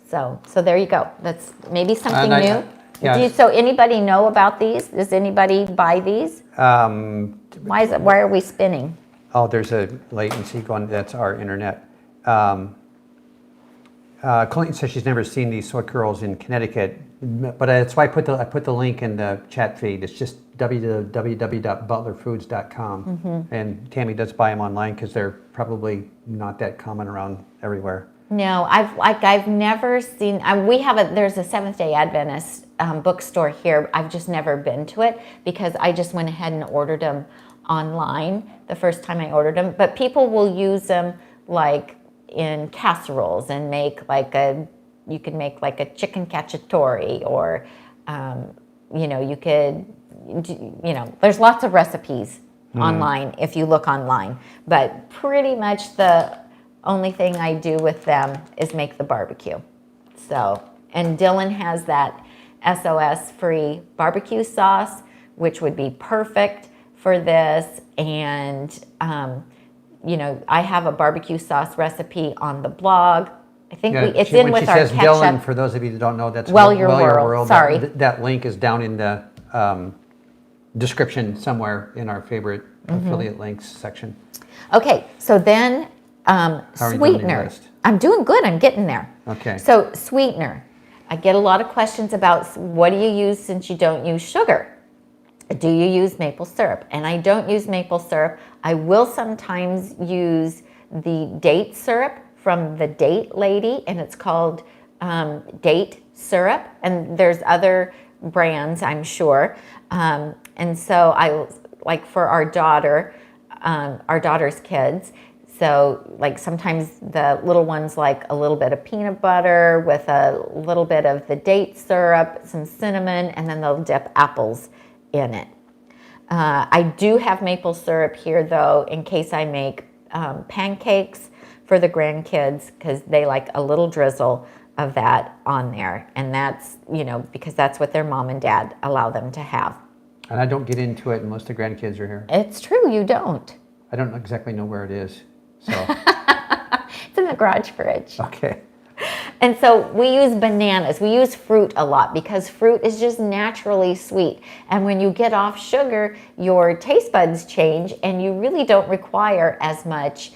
So there you go. That's maybe something new. Yeah. So anybody know about these? Does anybody buy these? Why are we spinning? Oh, there's a latency going. That's our internet. Clayton says she's never seen these soy curls in Connecticut, but that's why I put the link in the chat feed. It's just www.butlerfoods.com, and Tammy does buy them online because they're probably not that common around everywhere. No, I've never seen. There's a Seventh-day Adventist bookstore here. I've just never been to it because I just went ahead and ordered them online the first time I ordered them. But people will use them like in casseroles and you could make like a chicken cacciatore, or you could, there's lots of recipes online if you look online. But pretty much the only thing I do with them is make the barbecue. So, and Dylan has that SOS-free barbecue sauce, which would be perfect for this. And, I have a barbecue sauce recipe on the blog. I think it's in with our ketchup. When she says Dylan, for those of you that don't know, that's Well Your World. Sorry. That link is down in the description somewhere in our favorite affiliate links section. Okay, so then sweetener. I'm doing good. I'm getting there. Okay. So sweetener. I get a lot of questions about what do you use since you don't use sugar? Do you use maple syrup? And I don't use maple syrup. I will sometimes use the date syrup from the Date Lady, and it's called date syrup. And there's other brands, I'm sure. And so I like for our daughter's kids. So like sometimes the little ones like a little bit of peanut butter with a little bit of the date syrup, some cinnamon, and then they'll dip apples in it. I do have maple syrup here though, in case I make pancakes for the grandkids, because they like a little drizzle of that on there. And that's, because that's what their mom and dad allow them to have. And I don't get into it unless the grandkids are here. It's true, you don't. I don't exactly know where it is. So it's in the garage fridge. Okay. And so we use bananas. We use fruit a lot because fruit is just naturally sweet. And when you get off sugar, your taste buds change and you really don't require as much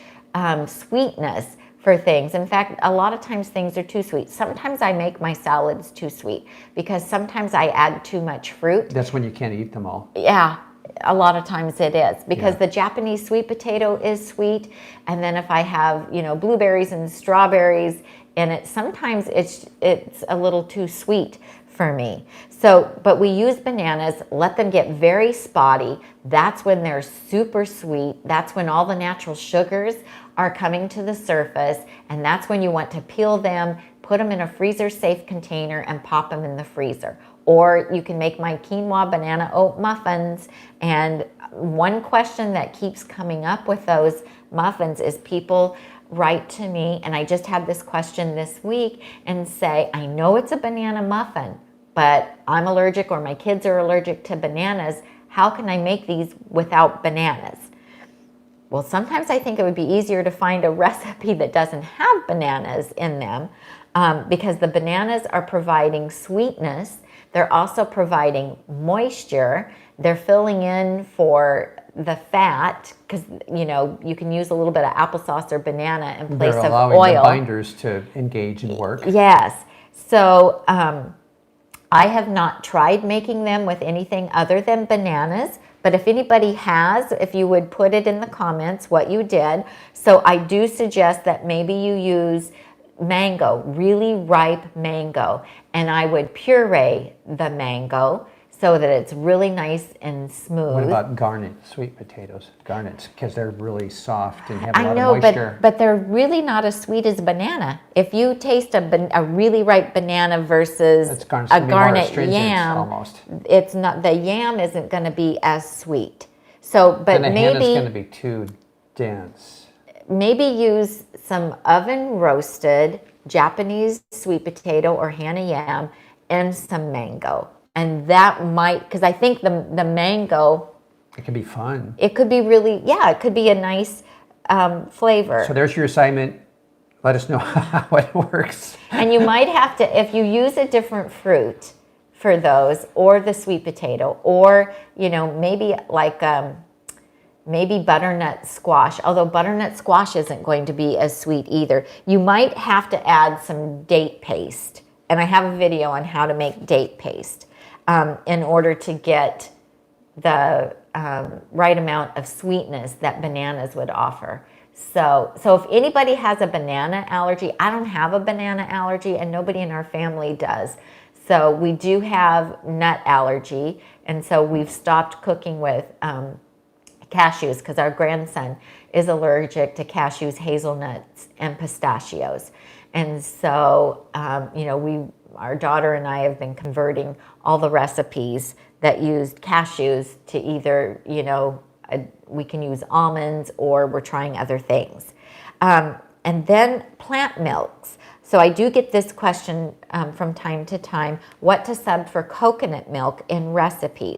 sweetness for things. In fact, a lot of times things are too sweet. Sometimes I make my salads too sweet because sometimes I add too much fruit. That's when you can't eat them all. Yeah. A lot of times it is because the Japanese sweet potato is sweet. And then if I have, blueberries and strawberries in it, sometimes it's a little too sweet for me. So, but we use bananas, let them get very spotty. That's when they're super sweet. That's when all the natural sugars are coming to the surface. And that's when you want to peel them, put them in a freezer safe container and pop them in the freezer. Or you can make my quinoa banana oat muffins. And one question that keeps coming up with those muffins is people write to me, and I just had this question this week, and say, I know it's a banana muffin, but I'm allergic or my kids are allergic to bananas. How can I make these without bananas? Well, sometimes I think it would be easier to find a recipe that doesn't have bananas in them because the bananas are providing sweetness. They're also providing moisture. They're filling in for the fat because, you can use a little bit of applesauce or banana in place of oil. They're allowing the binders to engage and work. Yes. So I have not tried making them with anything other than bananas. But if anybody has, if you would put it in the comments what you did. So I do suggest that maybe you use mango, really ripe mango, and I would puree the mango. so that it's really nice and smooth. What about garnet sweet potatoes? Garnets, because they're really soft and have a I lot know, of moisture. but they're really not as sweet as a banana. If you taste a really ripe banana versus a garnet yam, almost. It's not, the yam isn't going to be as sweet. So, but and the maybe henna's going to be too dense. Maybe use some oven roasted Japanese sweet potato or henna yam and some mango. And that might, because I think the mango, it could be fun. It could be really, yeah, it could be a nice flavor. So there's your assignment. Let us know how it works. And you might have to, if you use a different fruit for those, or the sweet potato, or, maybe like, maybe butternut squash, although butternut squash isn't going to be as sweet either. You might have to add some date paste. And I have a video on how to make date paste in order to get the right amount of sweetness that bananas would offer. So if anybody has a banana allergy, I don't have a banana allergy and nobody in our family does. So we do have nut allergy. And so we've stopped cooking with cashews because our grandson is allergic to cashews, hazelnuts, and pistachios. And so, our daughter and I have been converting all the recipes that used cashews to either, we can use almonds or we're trying other things. And then plant milks. So I do get this question from time to time, what to sub for coconut milk in recipes.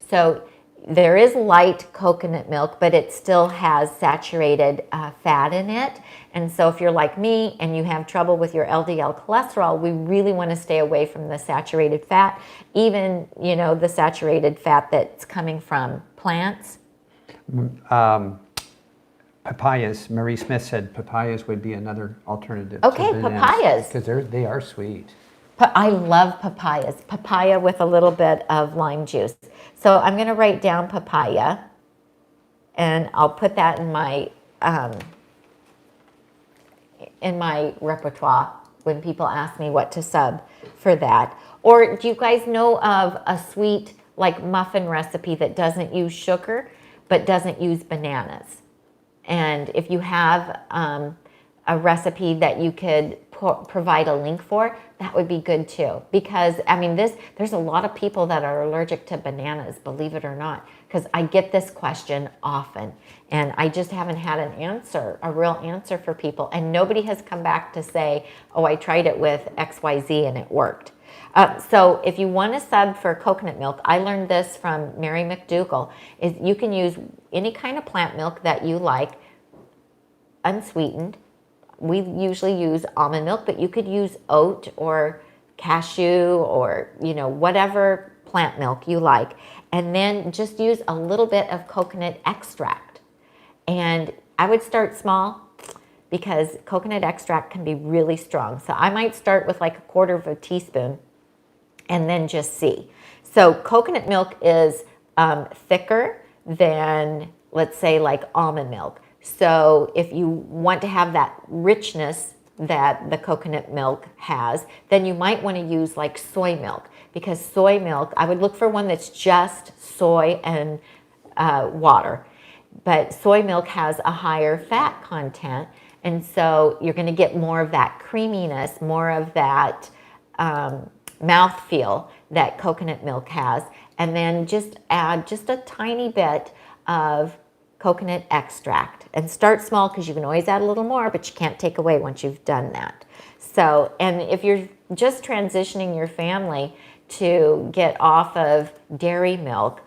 So there is light coconut milk, but it still has saturated fat in it. And so if you're like me and you have trouble with your LDL cholesterol, we really want to stay away from the saturated fat, even, the saturated fat that's coming from plants. Papayas, Marie Smith said papayas would be another alternative. Okay, papayas. Because they are sweet. I love papayas. Papaya with a little bit of lime juice. So I'm going to write down papaya, and I'll put that in my repertoire when people ask me what to sub for that. Or do you guys know of a sweet like muffin recipe that doesn't use sugar but doesn't use bananas? And if you have a recipe that you could provide a link for, that would be good too. Because there's a lot of people that are allergic to bananas, believe it or not, because I get this question often and I just haven't had a real answer for people. And nobody has come back to say, oh, I tried it with XYZ and it worked. So if you want to sub for coconut milk, I learned this from Mary McDougall, is you can use any kind of plant milk that you like, unsweetened. We usually use almond milk, but you could use oat or cashew or, whatever plant milk you like. And then just use a little bit of coconut extract. And I would start small because coconut extract can be really strong. So I might start with like 1/4 teaspoon and then just see. So coconut milk is thicker than, let's say, like almond milk. So if you want to have that richness that the coconut milk has, then you might want to use like soy milk, because soy milk, I would look for one that's just soy and water. But soy milk has a higher fat content, and so you're going to get more of that creaminess, more of that mouthfeel that coconut milk has. And then just add just a tiny bit of coconut extract, and start small because you can always add a little more, but you can't take away once you've done that. So, and if you're just transitioning your family to get off of dairy milk,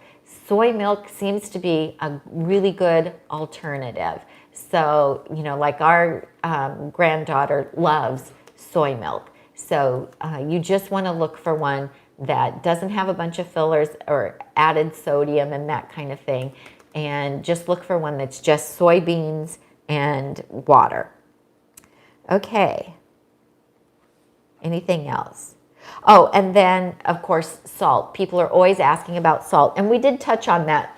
soy milk seems to be a really good alternative. So, like our granddaughter loves soy milk. So you just want to look for one that doesn't have a bunch of fillers or added sodium and that kind of thing. And just look for one that's just soybeans and water. Okay. Anything else? Oh, and then, of course, salt. People are always asking about salt. And we did touch on that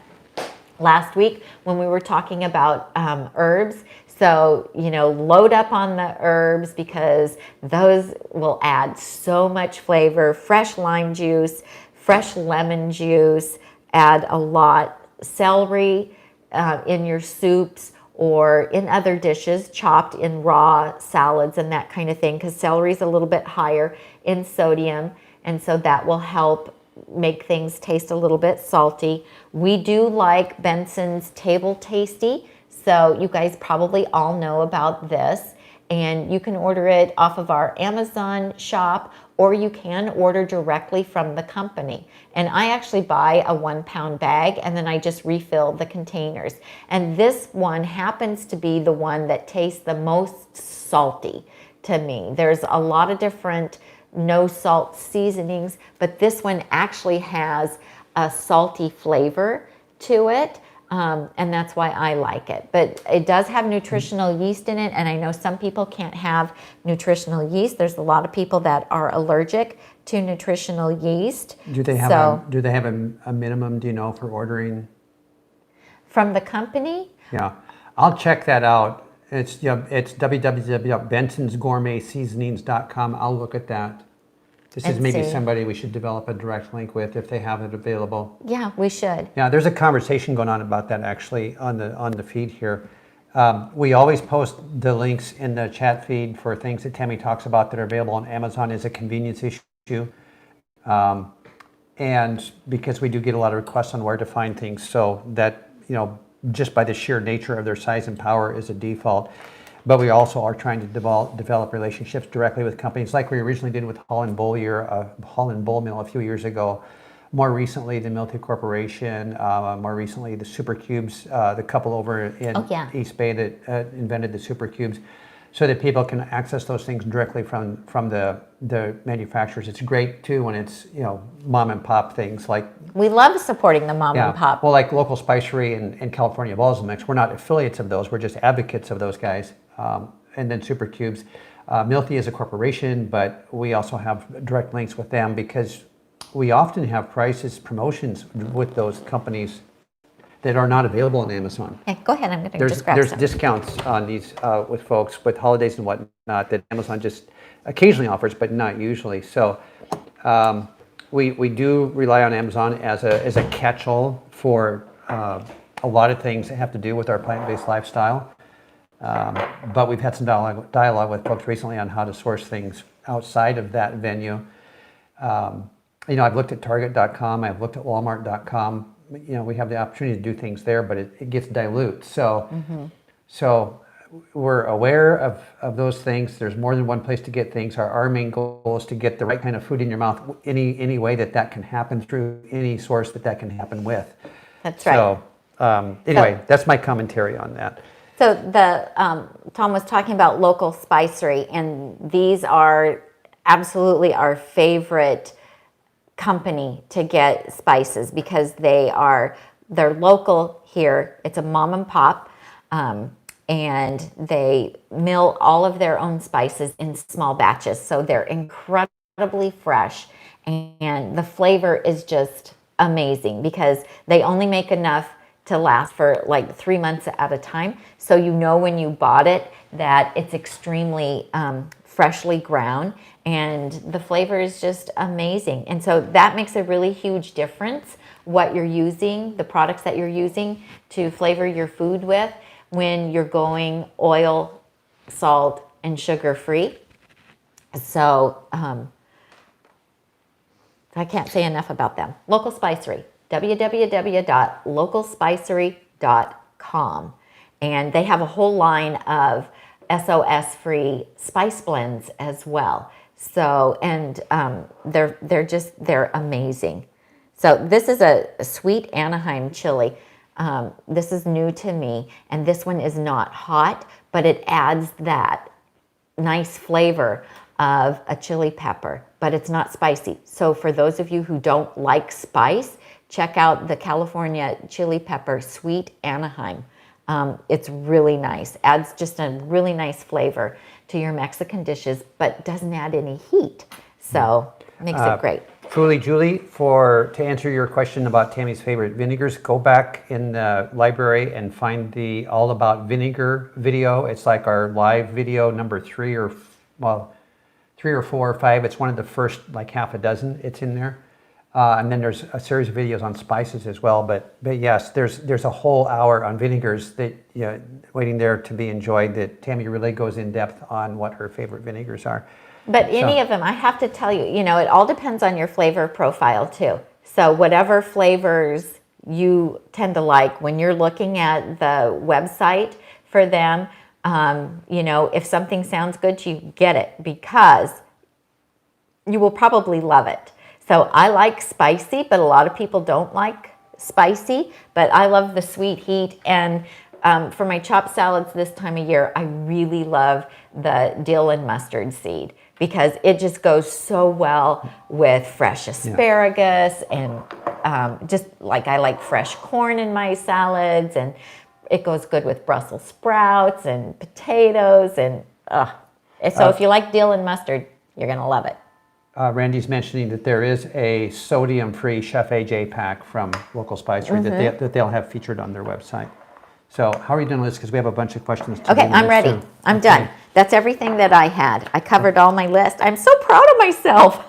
last week when we were talking about herbs. So, load up on the herbs because those will add so much flavor. Fresh lime juice, fresh lemon juice, add a lot. Celery in your soups or in other dishes, chopped in raw salads and that kind of thing, because celery is a little bit higher in sodium, and so that will help make things taste a little bit salty. We do like Benson's Table Tasty, so you guys probably all know about this, and you can order it off of our Amazon shop, or you can order directly from the company. And I actually buy a 1 pound bag and then I just refill the containers. And this one happens to be the one that tastes the most salty to me. There's a lot of different no salt seasonings, but this one actually has a salty flavor to it. And that's why I like it. But it does have nutritional yeast in it, and I know some people can't have nutritional yeast. There's a lot of people that are allergic to nutritional yeast. Do they have a minimum, do you know, for ordering? From the company? Yeah, I'll check that out. It's www.bensonsgourmetseasonings.com. I'll look at that. This is maybe somebody we should develop a direct link with if they have it available. Yeah, we should. Yeah, there's a conversation going on about that actually on the feed here. We always post the links in the chat feed for things that Tammy talks about that are available on Amazon as a convenience issue. And because we do get a lot of requests on where to find things, so that, you know, just by the sheer nature of their size and power is a default. But we also are trying to develop relationships directly with companies like we originally did with Holland Bowl Mill a few years ago. More recently, the Milty Corporation. More recently, the Super Cubes, the couple over in East Bay that invented the Super Cubes, so that people can access those things directly from the manufacturers. It's great too when it's, you know, mom and pop things like. We love supporting the mom and pop. Well, like local Spicery and California Balls and Mix, we're not affiliates of those. We're just advocates of those guys. And then Super Cubes. Milty is a corporation, but we also have direct links with them because we often have promotions with those companies that are not available on Amazon. Yeah, go ahead, I'm going to just grab There's some. discounts on these with folks with holidays and whatnot that Amazon just occasionally offers, but not usually. So we do rely on Amazon as a catch-all for a lot of things that have to do with our plant-based lifestyle. But we've had some dialogue with folks recently on how to source things outside of that venue. You know, I've looked at Target.com, I've looked at Walmart.com. You know, we have the opportunity to do things there, but it gets dilute. So, so we're aware of those things. There's more than one place to get things. Our main goal is to get the right kind of food in your mouth any way that can happen, through any source that can happen with. That's right. So anyway, that's my commentary on that. So Tom was talking about local spicery, and these are absolutely our favorite company to get spices because they're local here. It's a mom and pop, and they mill all of their own spices in small batches. So they're incredibly fresh, and the flavor is just amazing because they only make enough to last for like 3 months at a time. So you know when you bought it that it's extremely freshly ground, and the flavor is just amazing. And so that makes a really huge difference, what you're using, the products that you're using to flavor your food with when you're going oil, salt, and sugar free. So I can't say enough about them. Local Spicery, www.localspicery.com. And they have a whole line of SOS-free spice blends as well. So, and they're amazing. So this is a sweet Anaheim chili. This is new to me, and this one is not hot, but it adds that nice flavor of a chili pepper, but it's not spicy. So for those of you who don't like spice, check out the California chili pepper Sweet Anaheim. It's really nice. Adds just a really nice flavor to your Mexican dishes, but doesn't add any heat. So makes it great. Truly, Julie, to answer your question about Tammy's favorite vinegars, go back in the library and find the All About Vinegar video. It's like our live video number 3 or 4 or 5. It's one of the first like half a dozen. It's in there. And then there's a series of videos on spices as well. But yes, there's a whole hour on vinegars that waiting there to be enjoyed. That Tammy really goes in depth on what her favorite vinegars are. But any of them, I have to tell you, it all depends on your flavor profile too. So whatever flavors you tend to like, when you're looking at the website for them, if something sounds good to you, get it, because you will probably love it. So I like spicy, but a lot of people don't like spicy, but I love the sweet heat. And for my chopped salads this time of year, I really love the dill and mustard seed, because it just goes so well with fresh asparagus and just like I like fresh corn in my salads, and it goes good with Brussels sprouts and potatoes. And so if you like dill and mustard, you're going to love it. Randy's mentioning that there is a sodium-free Chef AJ pack from local Spicery that they'll have featured on their website. So how are you doing, Liz? Because we have a bunch of questions. Okay, I'm ready. Too. I'm done. That's everything that I had. I covered all my list. I'm so proud of myself.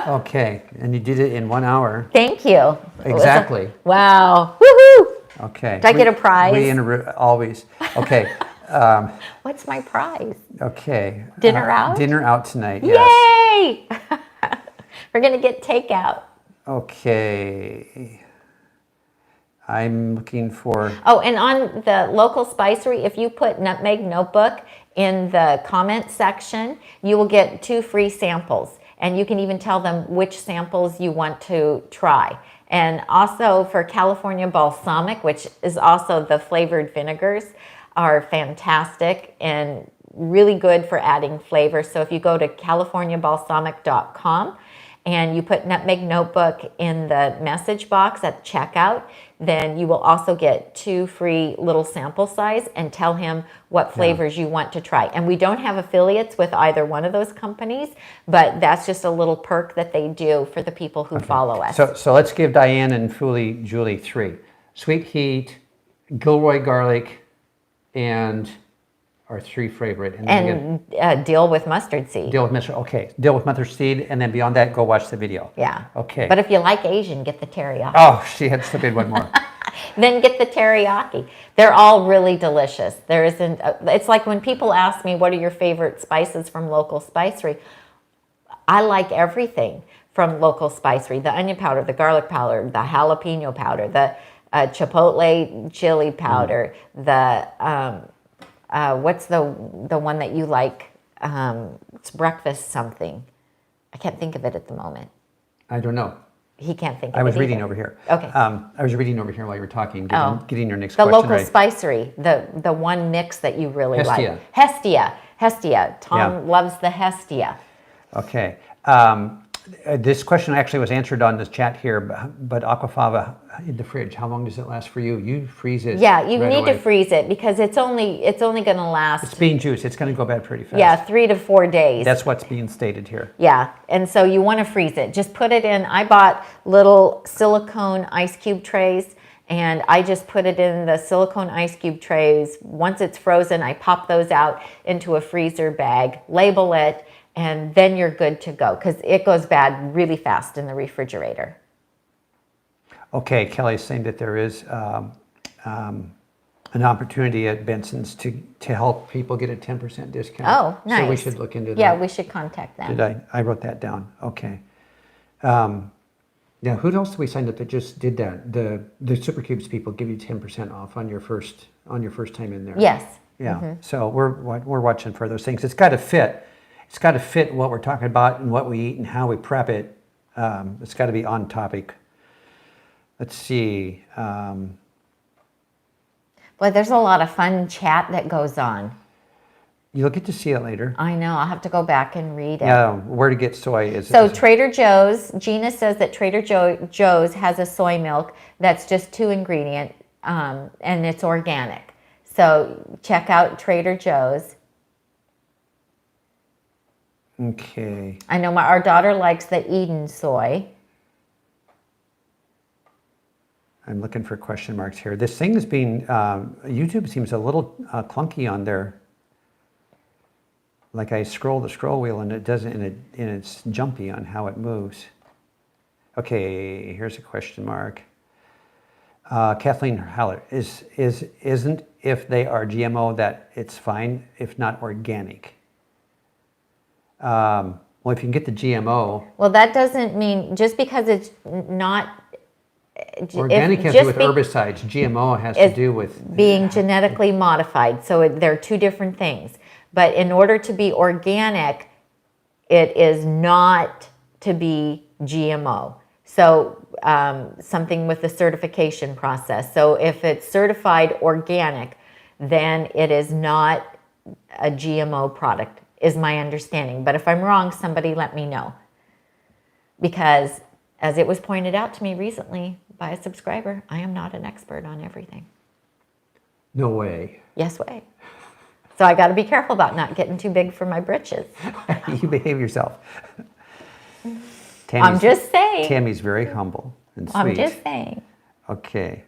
Okay, and you did it in 1 hour. Thank you. Exactly. Wow. Woohoo! Okay. Did I get a prize? Always. Okay. What's my prize? Okay. Dinner out? Dinner out tonight, yes. Yay! We're going to get takeout. Okay. I'm looking for... Oh, and on the local Spicery, if you put Nutmeg Notebook in the comment section, you will get 2 free samples. And you can even tell them which samples you want to try. And also for California Balsamic, which is also the flavored vinegars, are fantastic and really good for adding flavor. So if you go to californiabalsamic.com and you put Nutmeg Notebook in the message box at checkout, then you will also get 2 free little sample size, and tell him what flavors you want to try. And we don't have affiliates with either one of those companies, but that's just a little perk that they do for the people who follow us. So let's give Diane and Foolie Julie 3. Sweet heat, Gilroy garlic, and our 3 favorite. And dill with mustard seed. Dill with mustard, okay. Dill with mustard seed, and then beyond that, go watch the video. Yeah. Okay. But if you like Asian, get the teriyaki. Oh, she had slipped in one more. Then get the teriyaki. They're all really delicious. There isn't. It's like when people ask me, what are your favorite spices from local Spicery? I like everything from local Spicery. The onion powder, the garlic powder, the jalapeno powder, the chipotle chili powder, the... what's the one that you like? It's breakfast something. I can't think of it at the moment. I don't know. He can't think of it. I was reading either. over here. Okay. I was reading over here while you were talking, getting your next the question local right. Spicery, the one mix that you really Hestia. like. Hestia. Tom loves the Hestia. Okay. This question actually was answered on this chat here, but Aquafaba in the fridge, how long does it last for you? You freeze it. Yeah, you right need away. to freeze it, because it's only going to last. It's bean juice. It's going to go bad pretty fast. Yeah, 3 to 4 days. That's what's being stated here. Yeah, and so you want to freeze it. Just put it in. I bought little silicone ice cube trays, and I just put it in the silicone ice cube trays. Once it's frozen, I pop those out into a freezer bag, label it, and then you're good to go, because it goes bad really fast in the refrigerator. Okay, Kelly's saying that there is an opportunity at Benson's to help people get a 10% discount. Oh, nice. So we should look into that. Yeah, we should contact them. I wrote that down. Okay. Yeah, who else did we sign up that just did that? The Supercubes people give you 10% off on your first time in there. Yes. Yeah. Mm-hmm. So we're watching for those things. It's got to fit. It's got to fit what we're talking about and what we eat and how we prep it. It's got to be on topic. Let's see. Boy, there's a lot of fun chat that goes on. You'll get to see it later. I know. I'll have to go back and read it. Yeah, where to get soy is. So Trader Joe's, Gina says that Trader Joe's has a soy milk that's just 2 ingredient, and it's organic. So check out Trader Joe's. Okay. I know our daughter likes the Eden soy. I'm looking for question marks here. This thing is being, YouTube seems a little clunky on there. Like I scroll the scroll wheel and it doesn't, and it's jumpy on how it moves. Okay, here's a question mark. Kathleen Haller, isn't if they are GMO that it's fine if not organic? Well, if you can get the GMO. Well, that doesn't mean just because it's not. Organic has to do with herbicides. GMO has to do with being genetically modified. So they're two different things. But in order to be organic, it is not to be GMO. So something with the certification process. So if it's certified organic, then it is not a GMO product, is my understanding. But if I'm wrong, somebody let me know. Because as it was pointed out to me recently by a subscriber, I am not an expert on everything. No way. Yes way. So I got to be careful about not getting too big for my britches. You behave yourself. I'm just saying. Tammy's very humble and sweet. I'm just saying. Okay.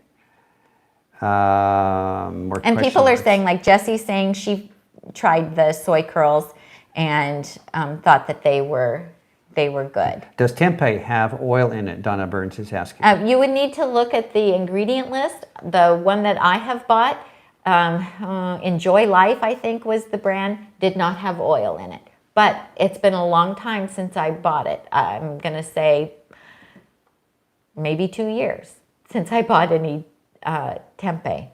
More and people are saying, like Jessie's saying she tried the soy curls and thought that they were good. Does tempeh have oil in it? Donna Burns is asking. You would need to look at the ingredient list. The one that I have bought, Enjoy Life, I think was the brand, did not have oil in it. But it's been a long time since I bought it. I'm going to say maybe 2 years since I bought any tempeh.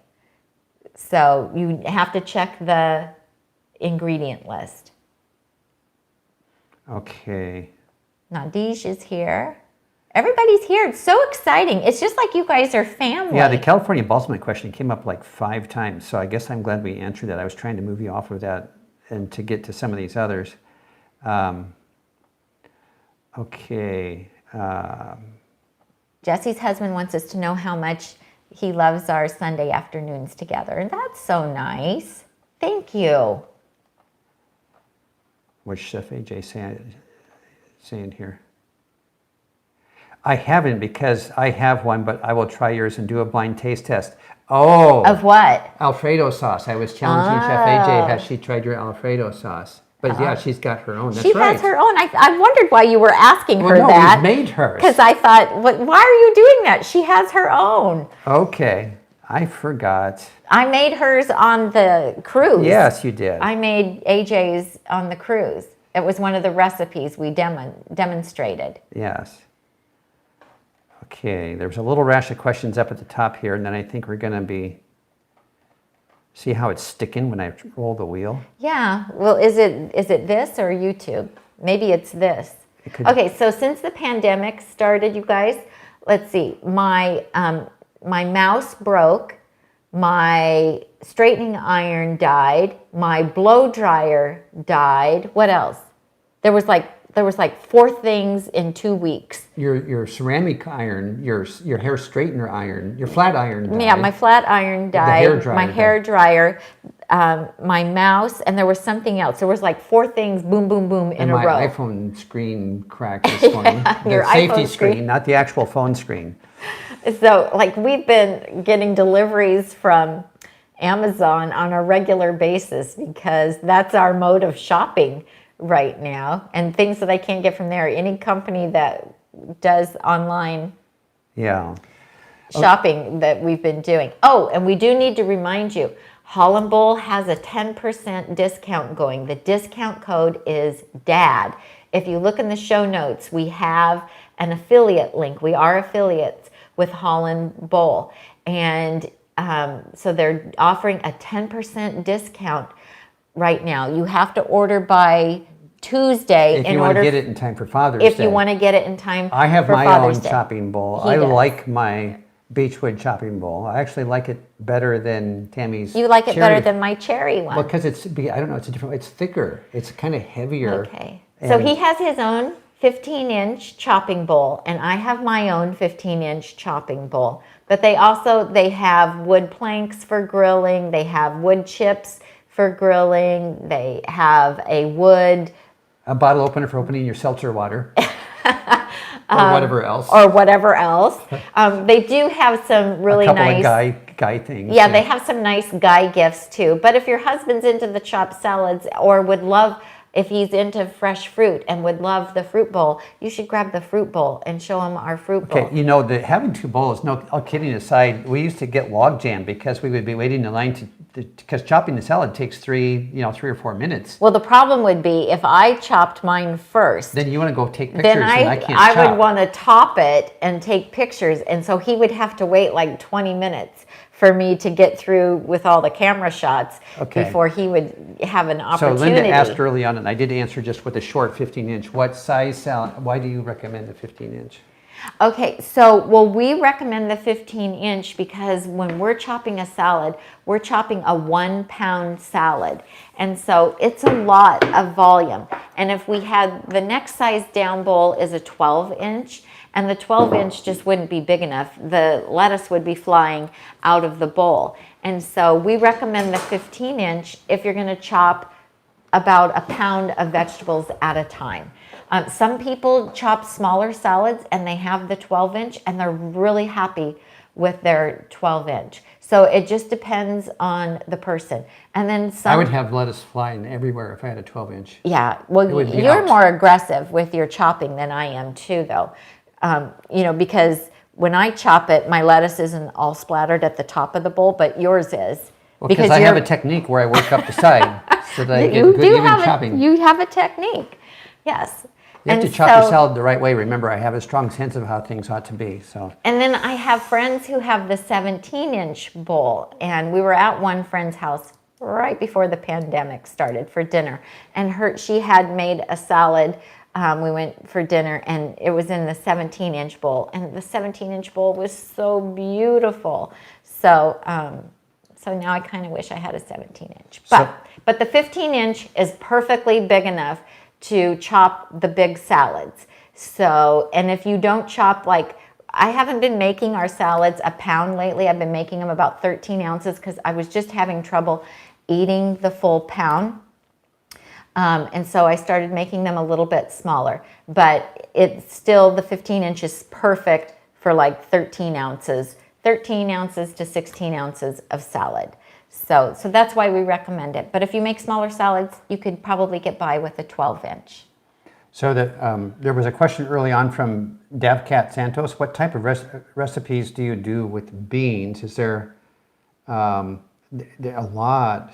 So you have to check the ingredient list. Okay. Nadish is here. Everybody's here. It's so exciting. It's just like you guys are family. Yeah, the California balsamic question came up like 5 times, so I guess I'm glad we answered that. I was trying to move you off of that and to get to some of these others. Okay. Jesse's husband wants us to know how much he loves our Sunday afternoons together, and that's so nice. Thank you. What's Chef AJ saying here? I haven't because I have one, but I will try yours and do a blind taste test. Oh. Of what? Alfredo sauce. I was challenging Chef AJ. Has she tried your Alfredo sauce? But yeah, she's got her own. That's she right. has her own. I wondered why you were asking her no, that. We've made hers. Because I thought, why are you doing that? She has her own. Okay. I forgot. I made hers on the cruise. Yes, you did. I made AJ's on the cruise. It was one of the recipes we demonstrated. Yes. Okay, there's a little rash of questions up at the top here, and then I think we're going to see how it's sticking when I roll the wheel. Yeah, well, is it this or YouTube? Maybe it's this. Okay, so since the pandemic started, you guys, let's see, my mouse broke, my straightening iron died, my blow dryer died. What else? There was like 4 things in 2 weeks. Your ceramic iron, your hair straightener iron, your flat iron died. Yeah, my flat iron died. My hair dryer, my mouse, and there was something else. There was like 4 things, boom, boom, boom, in a row. And my iPhone screen cracked this morning. Your the safety iPhone screen, not the actual phone screen. So, like, we've been getting deliveries from Amazon on a regular basis because that's our mode of shopping right now, and things that I can't get from there. Any company that does online shopping that we've been doing. Oh, and we do need to remind you, Holland Bowl has a 10% discount going. The discount code is DAD. If you look in the show notes, we have an affiliate link. We are affiliates with Holland Bowl, and so they're offering a 10% discount right now. You have to order by Tuesday if you want to get it in time for Father's If Day. you want to get it in time I have for my Father's own Day. chopping bowl. He I does. like my Beechwood chopping bowl. I actually like it better than Tammy's. You like it cherry. better than my cherry one. Because I don't know, it's thicker. It's kind of heavier. Okay. So he has his own 15-inch chopping bowl, and I have my own 15-inch chopping bowl. But they have wood planks for grilling. They have wood chips for grilling. They have a bottle opener for opening your seltzer water. Or whatever else. They do have some really nice a couple of guy things. They have some nice guy gifts too. But if your husband's into the chopped salads or would love if he's into fresh fruit and would love the fruit bowl, you should grab the fruit bowl and show him our fruit bowl. Okay, you know, having 2 bowls, no, all kidding aside, we used to get log jam because we would be waiting in line because chopping the salad takes 3 or 4 minutes. Well, the problem would be if I chopped mine first. Then you want to go take pictures Then and I can't chop. I would want to top it and take pictures. And so he would have to wait like 20 minutes for me to get through with all the camera shots before he would have an opportunity. So Linda asked early on, and I did answer just with a short 15-inch. What size salad? Why do you recommend the 15-inch? Okay, so, well, we recommend the 15-inch because when we're chopping a salad, we're chopping a 1-pound salad. And so it's a lot of volume. And if we had the next size down bowl is a 12-inch, and the 12-inch just wouldn't be big enough. The lettuce would be flying out of the bowl. And so we recommend the 15-inch if you're going to chop about a pound of vegetables at a time. Some people chop smaller salads and they have the 12-inch and they're really happy with their 12-inch. So it just depends on the person. And then some... I would have lettuce flying everywhere if I had a 12-inch. Yeah, well, you're more aggressive with your chopping than I am too, though. Because when I chop it, my lettuce isn't all splattered at the top of the bowl, but yours is. Well, because I have a technique where I work up the side so that I get good even chopping. You have a technique, yes. You have to chop your salad the right way. Remember, I have a strong sense of how things ought to be. So. And then I have friends who have the 17-inch bowl, and we were at one friend's house right before the pandemic started for dinner, and she had made a salad. We went for dinner, and it was in the 17-inch bowl, and the 17-inch bowl was so beautiful. So, so now I kind of wish I had a 17-inch. But the 15-inch is perfectly big enough to chop the big salads. So, and if you don't chop, like, I haven't been making our salads a pound lately. I've been making them about 13 ounces because I was just having trouble eating the full pound. And so I started making them a little bit smaller, but it's still, the 15-inch is perfect for like 13 ounces to 16 ounces of salad. So that's why we recommend it. But if you make smaller salads, you could probably get by with a 12-inch. So there was a question early on from Davcat Santos. What type of recipes do you do with beans? Is there a lot?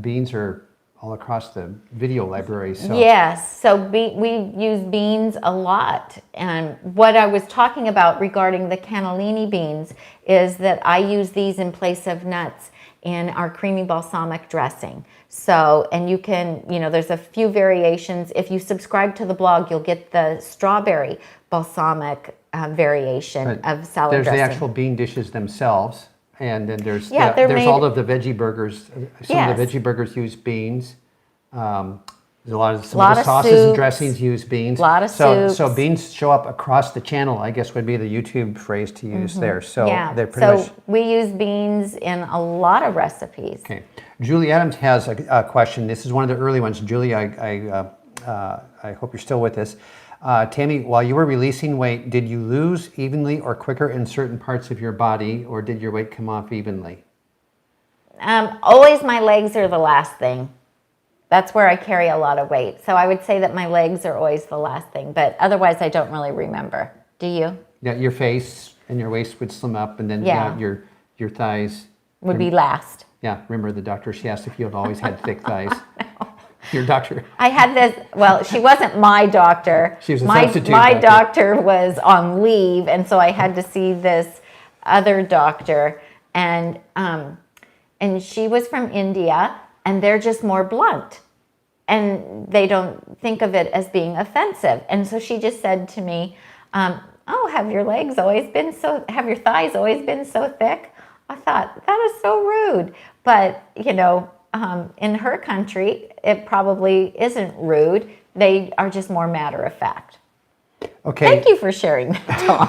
Beans are all across the video library. So. Yes, so we use beans a lot. And what I was talking about regarding the cannellini beans is that I use these in place of nuts in our creamy balsamic dressing. So, and you can, there's a few variations. If you subscribe to the blog, you'll get the strawberry balsamic variation of salad there's dressing. There's the actual bean dishes themselves. And then there's there's all of the veggie burgers. Some of the veggie burgers use beans. There's a lot of sauces soups, and dressings use beans. A lot of soups. So beans show up across the channel, I guess would be the YouTube phrase to use there. So they're pretty much. We use beans in a lot of recipes. Okay. Julie Adams has a question. This is one of the early ones. Julie, I hope you're still with us. Tammy, while you were releasing weight, did you lose evenly or quicker in certain parts of your body, or did your weight come off evenly? Always my legs are the last thing. That's where I carry a lot of weight. So I would say that my legs are always the last thing, but otherwise I don't really remember. Do you? Yeah, your face and your waist would slim up, and then your thighs would be last. Yeah, remember the doctor, she asked if you had always had thick thighs. Your doctor. I had this, well, she wasn't my doctor. She was a substitute My doctor was on leave, and so I had to see this other doctor, and she was from India, and they're just more blunt, and they don't think of it as being offensive. And so she just said to me, "Oh, have your thighs always been so thick?" I thought, that is so rude, but in her country, it probably isn't rude. They are just more matter of fact. Okay. Thank you for sharing that, Tom.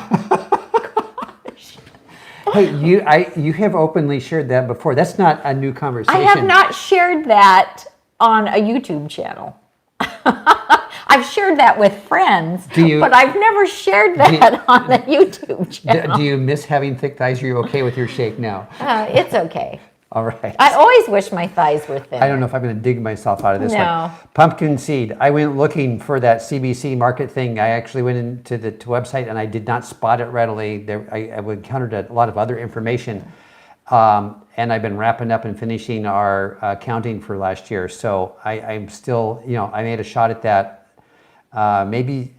Hey, you have openly shared that before. That's not a new conversation. I have not shared that on a YouTube channel. I've shared that with friends, but I've never shared that on the YouTube channel. Do you miss having thick thighs? Are you okay with your shape now? It's okay. All right. I always wish my thighs were thin. I don't know if I'm going to dig myself out of this No. one. Pumpkin seed. I went looking for that CBC market thing. I actually went into the website and I did not spot it readily. I encountered a lot of other information. And I've been wrapping up and finishing our counting for last year. So I'm still, I made a shot at that. Maybe,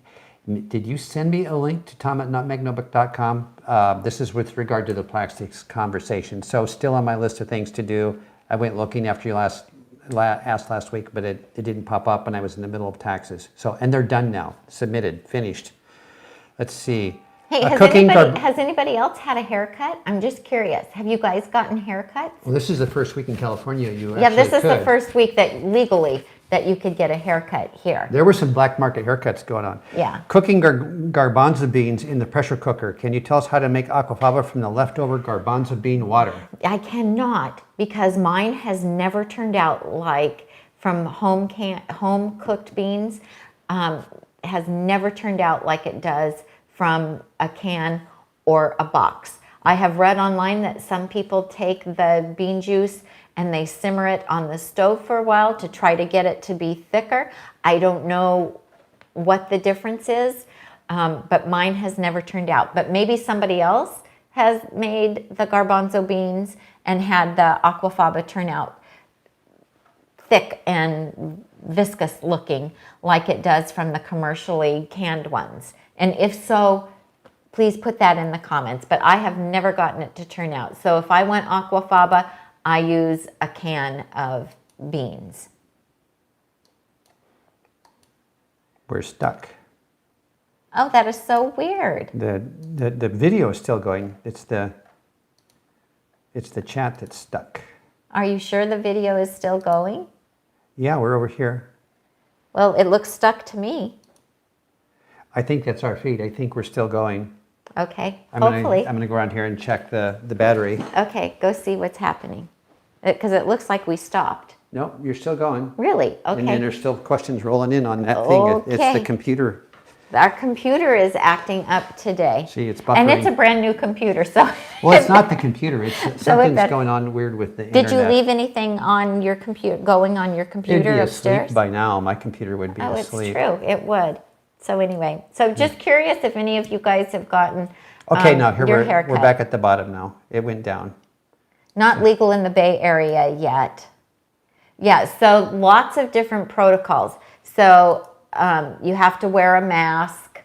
did you send me a link to tom@nutmegnotebook.com? This is with regard to the plastics conversation. So still on my list of things to do. I went looking after you asked last week, but it didn't pop up and I was in the middle of taxes. So, and they're done now, submitted, finished. Let's see. Hey, has anybody else had a haircut? I'm just curious. Have you guys gotten haircuts? Well, this is the first week in California this is the first week that legally that you could get a haircut here. There were some black market haircuts going on. Yeah. Cooking garbanzo beans in the pressure cooker. Can you tell us how to make aquafaba from the leftover garbanzo bean water? I cannot, because mine has never turned out like from home cooked beans. Has never turned out like it does from a can or a box. I have read online that some people take the bean juice and they simmer it on the stove for a while to try to get it to be thicker. I don't know what the difference is, but mine has never turned out. But maybe somebody else has made the garbanzo beans and had the aquafaba turn out thick and viscous looking like it does from the commercially canned ones. And if so, please put that in the comments. But I have never gotten it to turn out. So if I want aquafaba, I use a can of beans. We're stuck. Oh, that is so weird. The video is still going. It's the chat that's stuck. Are you sure the video is still going? Yeah, we're over here. Well, it looks stuck to me. I think that's our feed. I think we're still going. Okay, hopefully. I'm going to go around here and check the battery. Okay, go see what's happening. Because it looks like we stopped. No, you're still going. Really? Okay. And then there's still questions rolling in on that thing. Okay. It's the computer. Our computer is acting up today. See, it's buffering. And it's a brand new computer, so... Well, it's not the computer. It's something's going on weird with the internet. Did you leave anything on your computer, going on your computer It'd be upstairs? asleep by now. My computer would be asleep. Oh, it's true. It would. So anyway, so just curious if any of you guys have gotten okay, now here your we're haircut. back at the bottom now. It went down. Not legal in the Bay Area yet. Yeah, so lots of different protocols. So you have to wear a mask,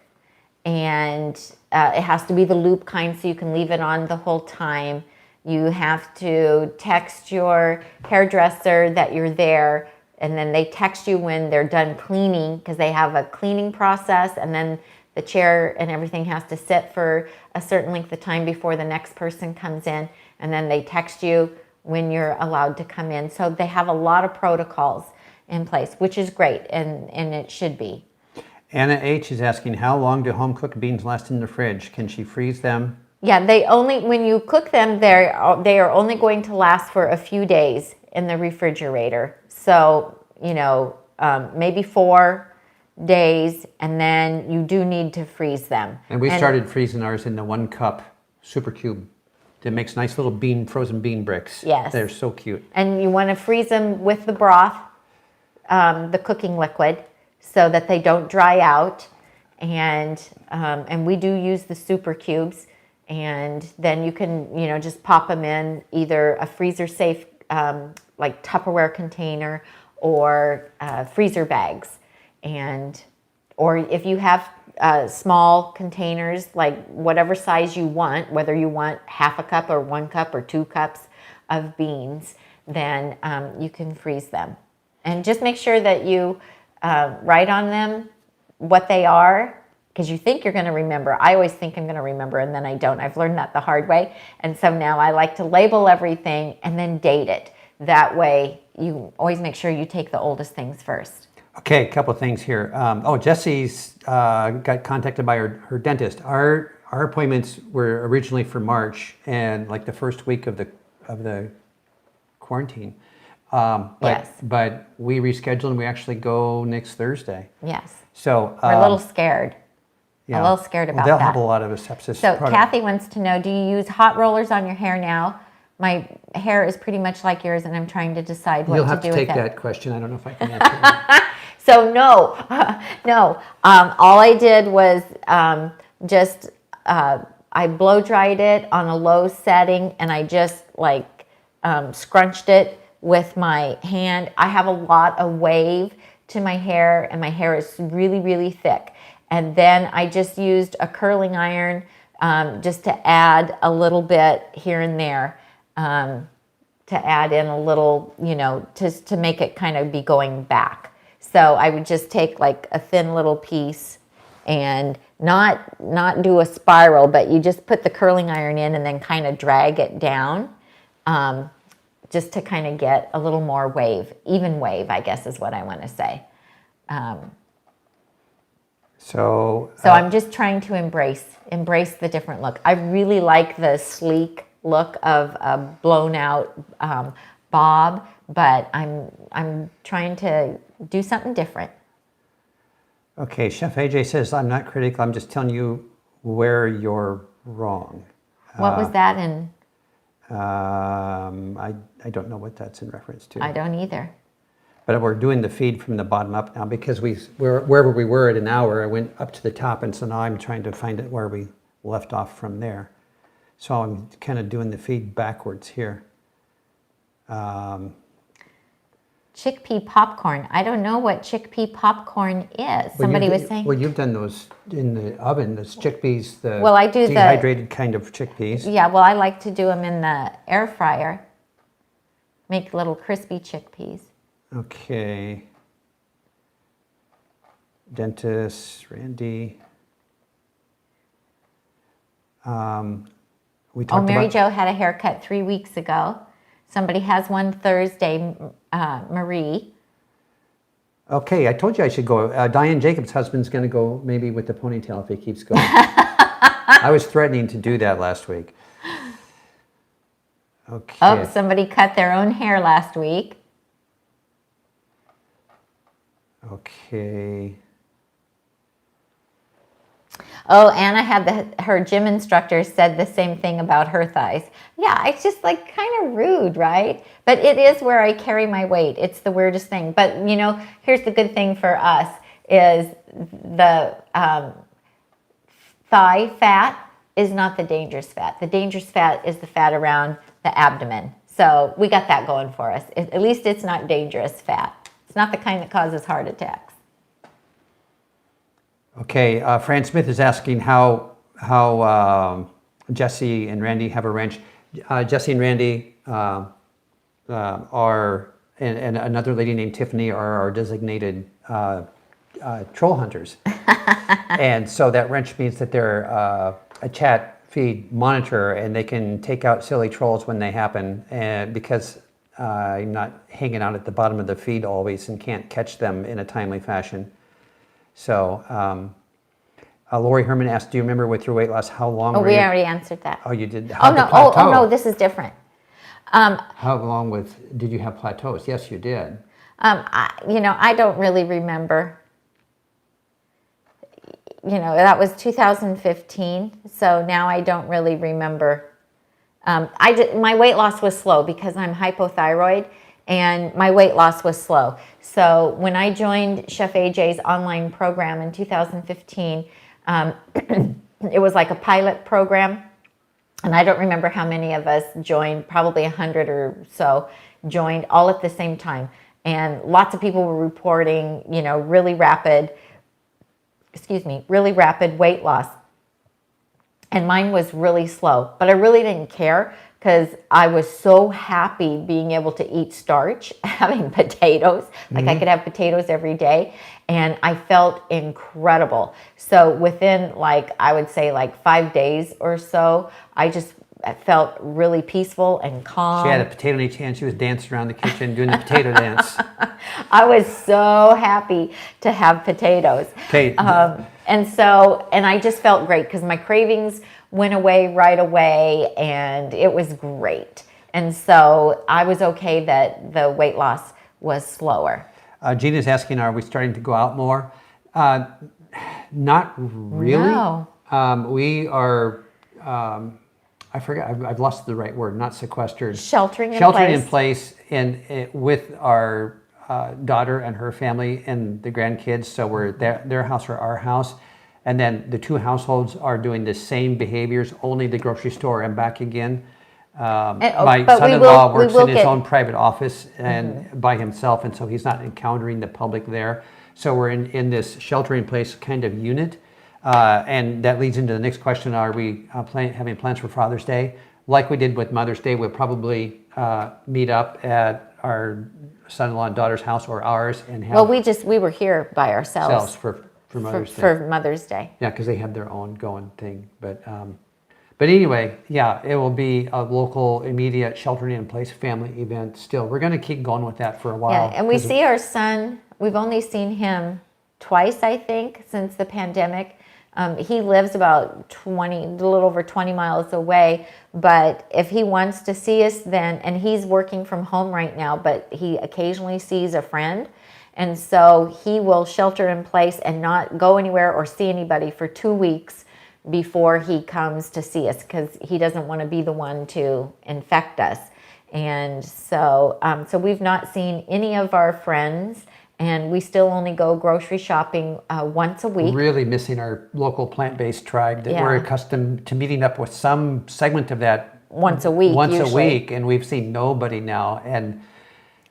and it has to be the loop kind so you can leave it on the whole time. You have to text your hairdresser that you're there, and then they text you when they're done cleaning, because they have a cleaning process, and then the chair and everything has to sit for a certain length of time before the next person comes in, and then they text you when you're allowed to come in. So they have a lot of protocols in place, which is great, and it should be. Anna H. is asking, how long do home-cooked beans last in the fridge? Can she freeze them? Yeah, when you cook them, they are only going to last for a few days in the refrigerator. So, maybe 4 days, and then you do need to freeze them. And we started freezing ours in the 1 cup super cube. That makes nice little frozen bean bricks. Yes. They're so cute. And you want to freeze them with the broth, the cooking liquid, so that they don't dry out. And we do use the super cubes. And then you can, just pop them in either a freezer safe, like Tupperware container, or freezer bags. Or if you have small containers, like whatever size you want, whether you want half a cup or 1 cup or 2 cups of beans, then you can freeze them. And just make sure that you write on them what they are, because you think you're going to remember. I always think I'm going to remember, and then I don't. I've learned that the hard way. And so now I like to label everything and then date it. That way you always make sure you take the oldest things first. Okay, a couple of things here. Jessie's got contacted by her dentist. Our appointments were originally for March and like the first week of the quarantine. Yes. But we rescheduled and we actually go next Thursday. Yes. So we're a little scared. Yeah. A little scared about they'll that. have a lot of a sepsis So product. Kathy wants to know, do you use hot rollers on your hair now my hair is pretty much like yours, and I'm trying to decide what to do with it. You'll have to take that question. I don't know if I can answer that. So no, no. All I did was I blow dried it on a low setting, and I just like scrunched it with my hand. I have a lot of wave to my hair, and my hair is really, really thick. And then I just used a curling iron just to add a little bit here and there, to add in a little, you know, to make it kind of be going back. So I would just take like a thin little piece and not do a spiral, but you just put the curling iron in and then kind of drag it down, just to kind of get a little more wave, even wave, I guess is what I want to say. So I'm just trying to embrace the different look. I really like the sleek look of a blown out bob, but I'm trying to do something different. Okay, Chef AJ says, I'm not critical, I'm just telling you where you're wrong. What was that in? I don't know what that's in reference to. I don't either. But we're doing the feed from the bottom up now because we're wherever we were at an hour, I went up to the top, and so now I'm trying to find it where we left off from there. So I'm kind of doing the feed backwards here. Chickpea popcorn. I don't know what chickpea popcorn is. Somebody was saying. Well, you've done those in the oven. Those chickpeas, the well, I do dehydrated kind of chickpeas. Yeah, well, I like to do them in the air fryer. Make little crispy chickpeas. Okay. Dentist, Randy. We talked Mary about, Jo had a haircut 3 weeks ago. Somebody has one Thursday, Marie. Okay, I told you I should go. Diane Jacobs' husband's going to go maybe with the ponytail if he keeps going. I was threatening to do that last week. Okay. Oh, somebody cut their own hair last week. Okay. Oh, Anna had her gym instructor said the same thing about her thighs. Yeah, it's just like kind of rude, right? But it is where I carry my weight. It's the weirdest thing. But, you know, here's the good thing for us is the thigh fat is not the dangerous fat. The dangerous fat is the fat around the abdomen. So we got that going for us. At least it's not dangerous fat. It's not the kind that causes heart attacks. Okay, Fran Smith is asking how Jesse and Randy have a ranch. Jesse and Randy are, and another lady named Tiffany are our designated troll hunters. And so that wrench means that they're a chat feed monitor, and they can take out silly trolls when they happen. And because I'm not hanging out at the bottom of the feed always and can't catch them in a timely fashion. So, Lori Herman asked, do you remember with your weight loss, how long we already answered that. Oh, you did? Oh, no. Oh, no, this is different. How long did you have plateaus? Yes, you did. I don't really remember. That was 2015, so now I don't really remember. My weight loss was slow because I'm hypothyroid, and my weight loss was slow. So when I joined Chef AJ's online program in 2015, it was like a pilot program, and I don't remember how many of us joined, probably 100 or so joined all at the same time. And lots of people were reporting, really rapid weight loss. And mine was really slow, but I really didn't care because I was so happy being able to eat starch, having potatoes. Like I could have potatoes every day, and I felt incredible. So within I would say 5 days or so, I felt really peaceful and calm. She had a potato in each hand. She was dancing around the kitchen doing the potato dance. I was so happy to have potatoes. Okay. And I just felt great because my cravings went away right away, and it was great. And so I was okay that the weight loss was slower. Gina's asking, are we starting to go out more? Not really. No. We are I forgot, I've lost the right word, not sequestered. Sheltering in Sheltering in place. place with our daughter and her family and the grandkids. So we're at their house or our house. And then the two households are doing the same behaviors, only the grocery store and back again. My son-in-law works in his own private office and by himself, and so he's not encountering the public there. So we're in this shelter-in-place kind of unit. And that leads into the next question: are we having plans for Father's Day? Like we did with Mother's Day, we'll probably meet up at our son-in-law and daughter's house or ours and have. Well, we were here by ourselves for Mother's Day. For Mother's Day. Yeah, because they had their own going thing. But anyway, yeah, it will be a local, immediate, sheltering-in-place family event still. We're going to keep going with that for a while. Yeah, and we see our son, we've only seen him twice, I think, since the pandemic. He lives about a little over 20 miles away, but if he wants to see us then, and he's working from home right now, but he occasionally sees a friend, and so he will shelter in place and not go anywhere or see anybody for 2 weeks before he comes to see us, because he doesn't want to be the one to infect us. And so we've not seen any of our friends, and we still only go grocery shopping once a week. Really missing our local plant-based tribe that we're accustomed to meeting up with some segment of that once a week. And we've seen nobody now. And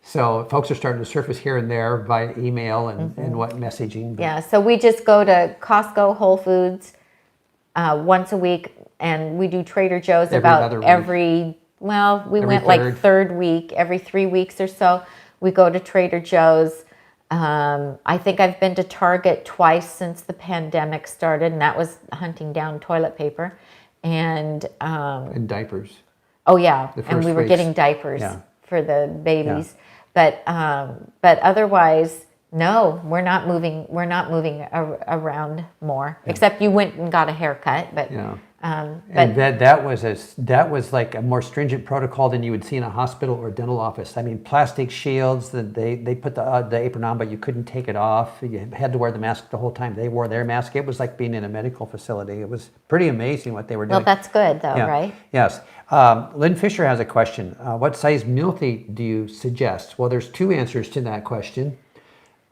so folks are starting to surface here and there via email and what messaging. Yeah, so we just go to Costco, Whole Foods once a week, and we do Trader Joe's we went like third week, every 3 weeks or so. We go to Trader Joe's. I think I've been to Target twice since the pandemic started, and that was hunting down toilet paper and diapers. Oh yeah, and we were getting diapers for the babies. But otherwise, no, we're not moving around more. Except you went and got a haircut, but and that was like a more stringent protocol than you would see in a hospital or dental office. I mean, plastic shields that they put the apron on, but you couldn't take it off. You had to wear the mask the whole time. They wore their mask. It was like being in a medical facility. It was pretty amazing what they were doing. Well, that's good though, right? Yes. Lynn Fisher has a question. What size multi do you suggest? Well, there's two answers to that question.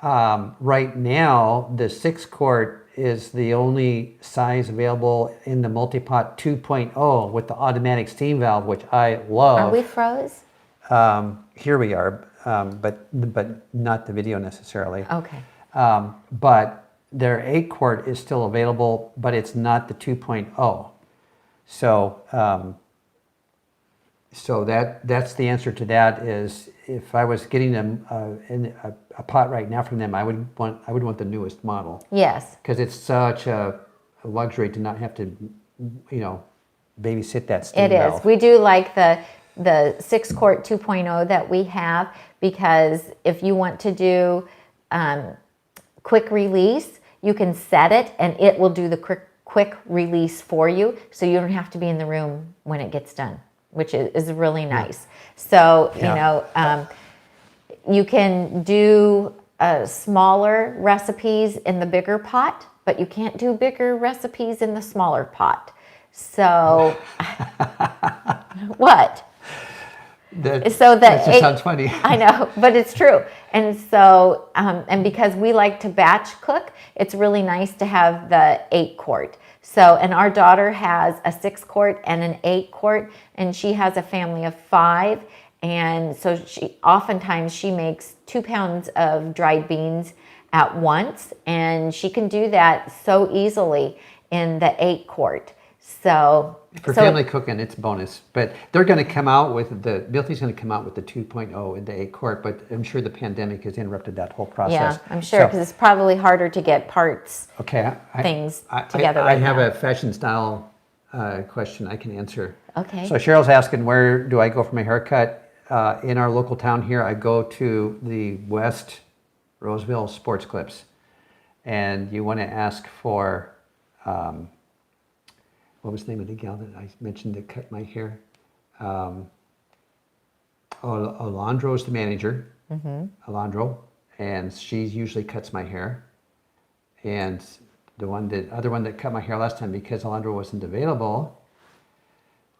Right now, the 6-quart is the only size available in the Multipot 2.0 with the automatic steam valve, which I love. Are we froze? Here we are, but not the video necessarily. Okay. But their 8-quart is still available, but it's not the 2.0. So that's the answer to that. Is if I was getting them in a pot right now from them, I would want the newest model. Yes. Because it's such a luxury to not have to, babysit that steam valve. It is. We do like the 6-quart 2.0 that we have, because if you want to do quick release, you can set it and it will do the quick release for you, so you don't have to be in the room when it gets done, which is really nice. So, you can do smaller recipes in the bigger pot, but you can't do bigger recipes in the smaller pot. So, what? That just sounds funny. I know, but it's true. And so, and because we like to batch cook, it's really nice to have the 8-quart. So, and our daughter has a 6-quart and an 8-quart, and she has a family of 5. And so oftentimes she makes 2 pounds of dried beans at once, and she can do that so easily in the 8-quart. So for family cooking, it's bonus. But they're going to come out with Milty's going to come out with the 2.0 in the 8-quart. But I'm sure the pandemic has interrupted that whole process. Yeah, I'm sure, because it's probably harder to get parts. Okay, things together. I have a fashion style question I can answer. Okay. So Cheryl's asking, where do I go for my haircut? In our local town here, I go to the West Roseville Sports Clips, and you want to ask for. What was the name of the gal that I mentioned that cut my hair? Alondro is the manager. Alondro, and she usually cuts my hair. And the other one that cut my hair last time, because Alondro wasn't available,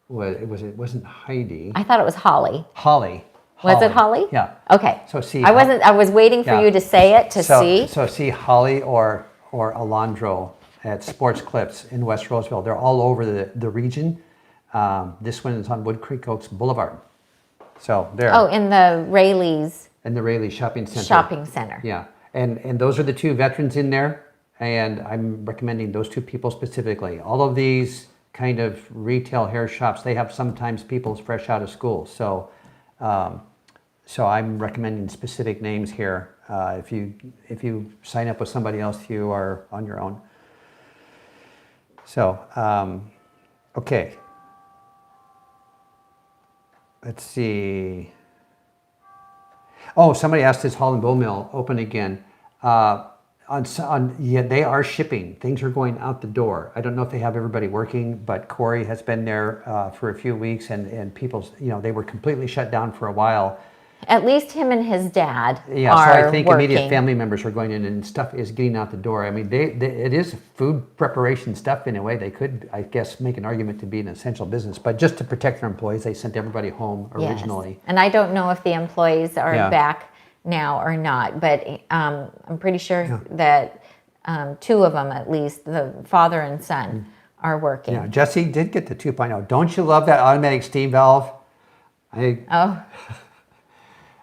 it wasn't Heidi. I thought it was Holly. Holly. Was it Holly? Yeah. Okay. So see, I was waiting for you to say it to see. So see Holly or Alondro at Sports Clips in West Roseville. They're all over the region. This one is on Wood Creek Oaks Boulevard. So there. Oh, in the Rayleigh's. In the Rayleigh Shopping Center. Shopping center. Yeah. And those are the two veterans in there. And I'm recommending those two people specifically. All of these kind of retail hair shops, they have sometimes people fresh out of school. So I'm recommending specific names here. If you sign up with somebody else, you are on your own. So, okay. Let's see. Oh, somebody asked, is Holland Bowl Mill open again? Yeah, they are shipping. Things are going out the door. I don't know if they have everybody working, but Corey has been there for a few weeks, and people, they were completely shut down for a while. At least him and his dad are so I think working. Immediate family members are going in, and stuff is getting out the door. I mean, it is food preparation stuff in a way. They could, I guess, make an argument to be an essential business, but just to protect their employees, they sent everybody home originally. Yes. And I don't know if the employees are back now or not, but I'm pretty sure that two of them, at least, the father and son, are working. Yeah, Jesse did get the 2.0. Don't you love that automatic steam valve?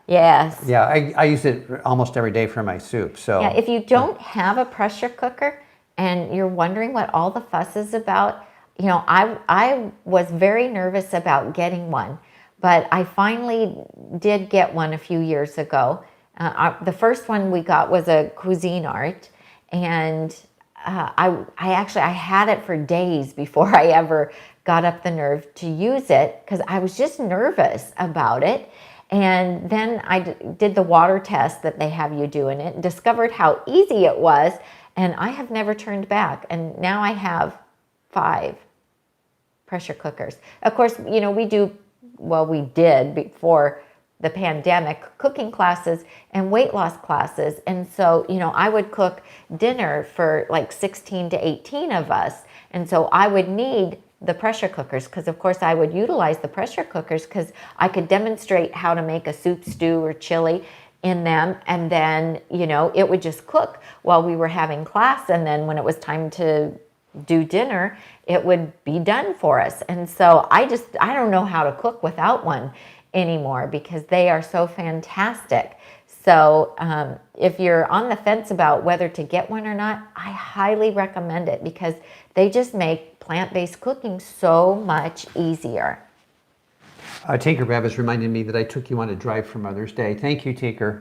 Yes. Yeah, I use it almost every day for my soup. So yeah, if you don't have a pressure cooker and you're wondering what all the fuss is about, I was very nervous about getting one, but I finally did get one a few years ago. The first one we got was a Cuisinart, and I had it for days before I ever got up the nerve to use it because I was just nervous about it. And then I did the water test that they have you do in it and discovered how easy it was. And I have never turned back. And now I have 5 pressure cookers. Of course, we did before the pandemic, cooking classes and weight loss classes. And so, I would cook dinner for like 16 to 18 of us. And so I would need the pressure cookers because, of course, I would utilize the pressure cookers because I could demonstrate how to make a soup, stew, or chili in them. And then, it would just cook while we were having class. And then when it was time to do dinner, it would be done for us. And so I don't know how to cook without one anymore because they are so fantastic. So if you're on the fence about whether to get one or not, I highly recommend it because they just make plant-based cooking so much easier. Tinker Babbitt's reminded me that I took you on a drive for Mother's Day. Thank you, Tinker.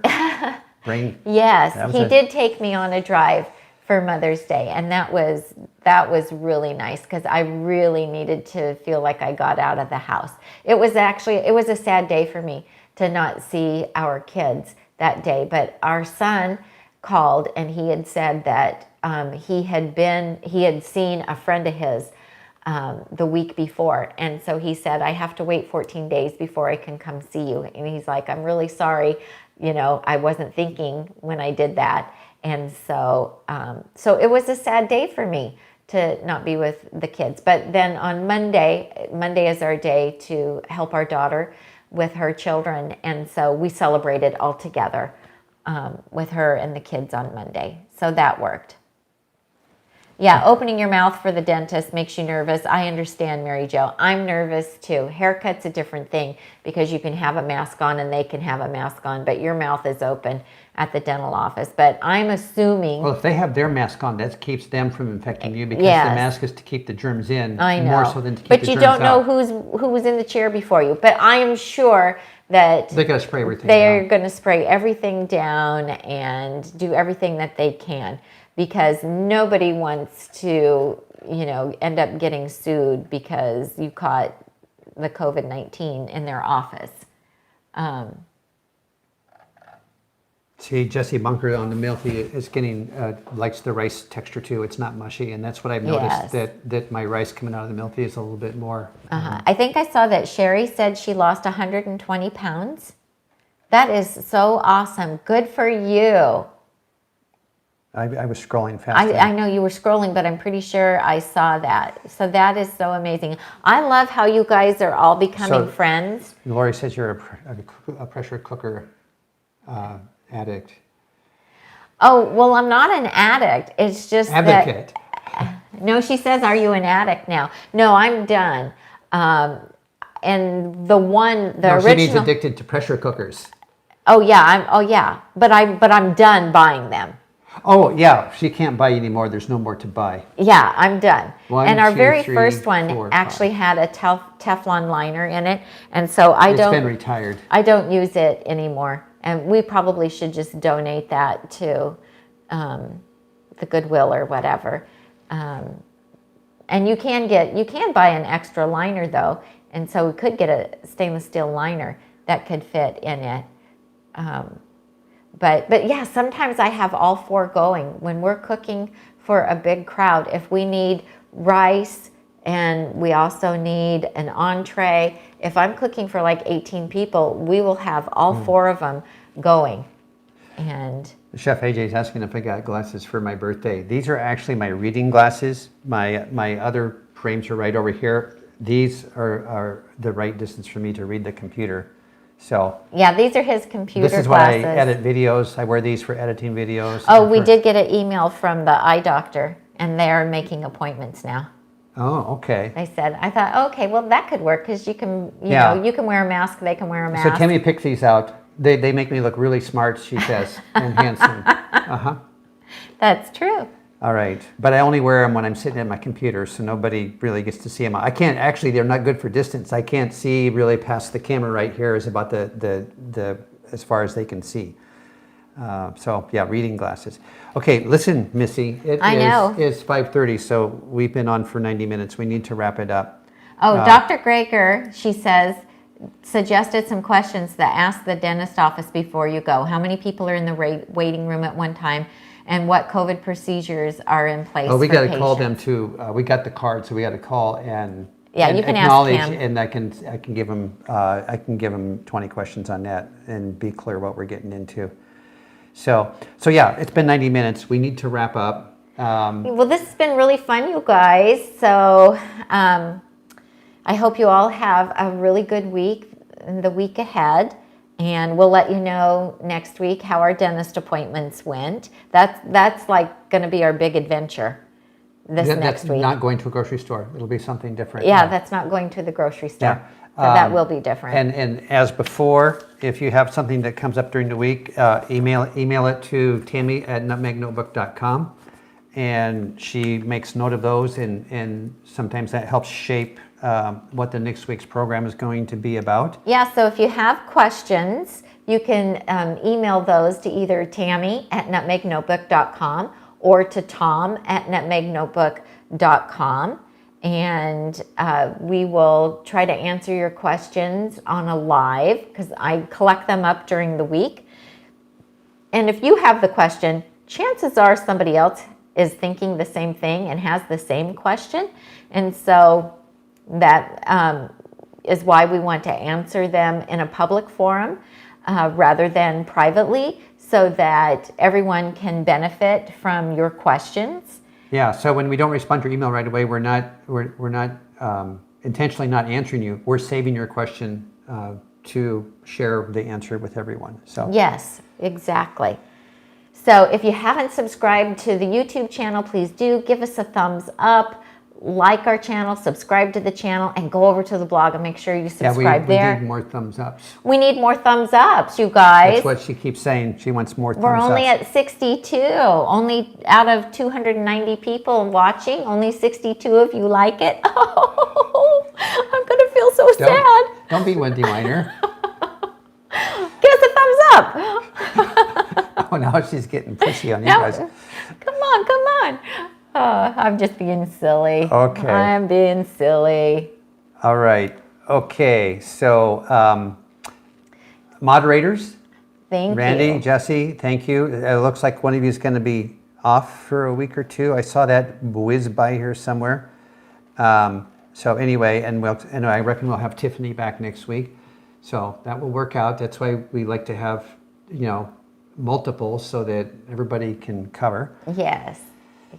Yes, he did take me on a drive for Mother's Day, and that was really nice because I really needed to feel like I got out of the house. It was a sad day for me to not see our kids that day, but our son called and he had said that he had seen a friend of his the week before, and so he said, I have to wait 14 days before I can come see you. And he's like, I'm really sorry, I wasn't thinking when I did that. And so it was a sad day for me to not be with the kids. But then on Monday is our day to help our daughter with her children, and so we celebrated all together with her and the kids on Monday. So that worked. Yeah, opening your mouth for the dentist makes you nervous. I understand, Mary Jo. I'm nervous too. Haircut's a different thing because you can have a mask on and they can have a mask on, but your mouth is open at the dental office. But I'm assuming... Well, if they have their mask on, that keeps them from infecting you because Yes. the mask is to keep the germs in I know. more so than to keep the germs out. But you don't know who was in the chair before you. But I am sure that They're going to spray everything they're down. going to spray everything down and do everything that they can because nobody wants to, end up getting sued because you caught the COVID-19 in their office. See, Jesse Bunker on the Milky is getting, likes the rice texture too. It's not mushy, and that's what I've noticed, that my rice coming out of the Milky is a little bit more. I think I saw that Sherry said she lost 120 pounds. That is so awesome. Good for you. I was scrolling fast. I know you were scrolling, but I'm pretty sure I saw that. So that is so amazing. I love how you guys are all becoming friends. Lori says you're a pressure cooker addict. Oh, well, I'm not an addict. It's just Advocate. No, she says, are you an addict now? No, I'm done. And the original. She means addicted to pressure cookers. Oh yeah, but I'm done buying them. Oh yeah, she can't buy anymore. There's no more to buy. Yeah, I'm done. And our very first one actually 5. had a Teflon liner in it, and so It's been retired. I don't use it anymore, and we probably should just donate that to the Goodwill or whatever. And you can buy an extra liner though, and so we could get a stainless steel liner that could fit in it. But yeah, sometimes I have all 4 going. When we're cooking for a big crowd, if we need rice and we also need an entree, if I'm cooking for like 18 people, we will have all 4 of them going. And Chef AJ is asking if I got glasses for my birthday. These are actually my reading glasses. My other frames are right over here. These are the right distance for me to read the computer. So yeah, these are his computer glasses. This is glasses. when I edit videos. I wear these for editing videos. Oh, we did get an email from the eye doctor, and they're making appointments now. Oh, okay. I thought, okay, well that could work because you can, you know, you can wear a mask, they can wear a mask. So Tammy picked these out. They make me look really smart, she says, and handsome. That's true. All right, but I only wear them when I'm sitting at my computer, so nobody really gets to see them. I can't actually; they're not good for distance. I can't see really past the camera. Right here is about the as far as they can see. So yeah, reading glasses. Okay, listen, Missy. It's 5:30, so we've been on for 90 minutes. We need to wrap it up. Oh, Dr. Greger, she says, suggested some questions that ask the dentist office before you go. How many people are in the waiting room at one time? And what COVID procedures are in place for patients? Oh, we got to call them too. We got the card, so we got to call and you can acknowledge, ask him. And I can give him 20 questions on that and be clear what we're getting into. So yeah, it's been 90 minutes. We need to wrap up. Well, this has been really fun, you guys. So I hope you all have a really good week in the week ahead. And we'll let you know next week how our dentist appointments went. That's like going to be our big adventure next week. Not going to a grocery store. It'll be something different. Yeah, that's not going to the grocery store. Yeah. So that will be different. And as before, if you have something that comes up during the week, email it to Tammy at nutmegnotebook.com. And she makes note of those, and sometimes that helps shape what the next week's program is going to be about. Yeah, so if you have questions, you can email those to either Tammy at nutmegnotebook.com or to Tom at nutmegnotebook.com. And we will try to answer your questions on a live, because I collect them up during the week. And if you have the question, chances are somebody else is thinking the same thing and has the same question. And so that is why we want to answer them in a public forum rather than privately, so that everyone can benefit from your questions. Yeah, so when we don't respond to your email right away, we're not intentionally not answering you. We're saving your question to share the answer with everyone. So yes, exactly. So if you haven't subscribed to the YouTube channel, please do give us a thumbs up. Like our channel, subscribe to the channel, and go over to the blog and make sure you subscribe there. We need more thumbs ups. We need more thumbs ups, you guys. That's what she keeps saying. She wants more thumbs ups. We're only at 62. Only out of 290 people watching, only 62 of you like it. Oh, I'm going to feel so sad. Don't be Wendy Weiner. Give us a thumbs up. Oh, now she's getting pushy on you guys. Come on. Oh, I'm just being silly. Okay. I'm being silly. All right. Okay. So, moderators. Thank you. Randy, Jesse, thank you. It looks like one of you is going to be off for a week or two. I saw that whiz by here somewhere. So anyway, and I reckon we'll have Tiffany back next week. So that will work out. That's why we like to have, multiples so that everybody can cover. Yes.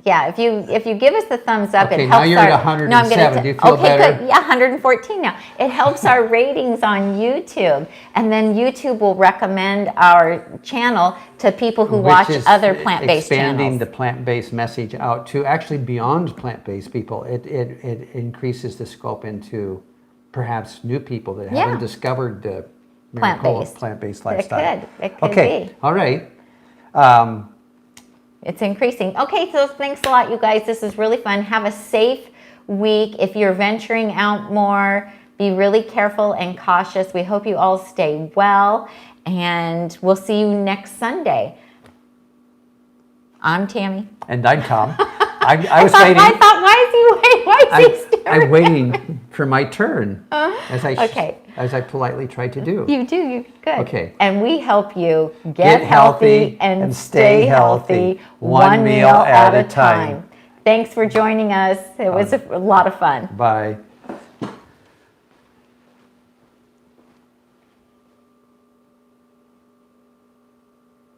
Yeah, if you give us the thumbs up, Okay, it now helps you're our... at 107. Do you feel okay, better? good. Yeah, 114 now. It helps our ratings on YouTube. And then YouTube will recommend our channel to people who watch Which is other plant-based expanding channels. the plant-based message out to actually beyond plant-based people. It increases the scope into perhaps new people that haven't discovered the miracle of plant-based lifestyle. It could Okay, be. all right. It's increasing. Okay, so thanks a lot, you guys. This is really fun. Have a safe week. If you're venturing out more, be really careful and cautious. We hope you all stay well, and we'll see you next Sunday. I'm Tammy. And I'm Tom. I was waiting. I thought, why is he waiting? Why is he staring? I'm waiting for my turn, as I politely try to do. You do, you good. Okay. And we help you get healthy and stay healthy one meal at a time. Thanks for joining us. It was a lot of fun. Bye.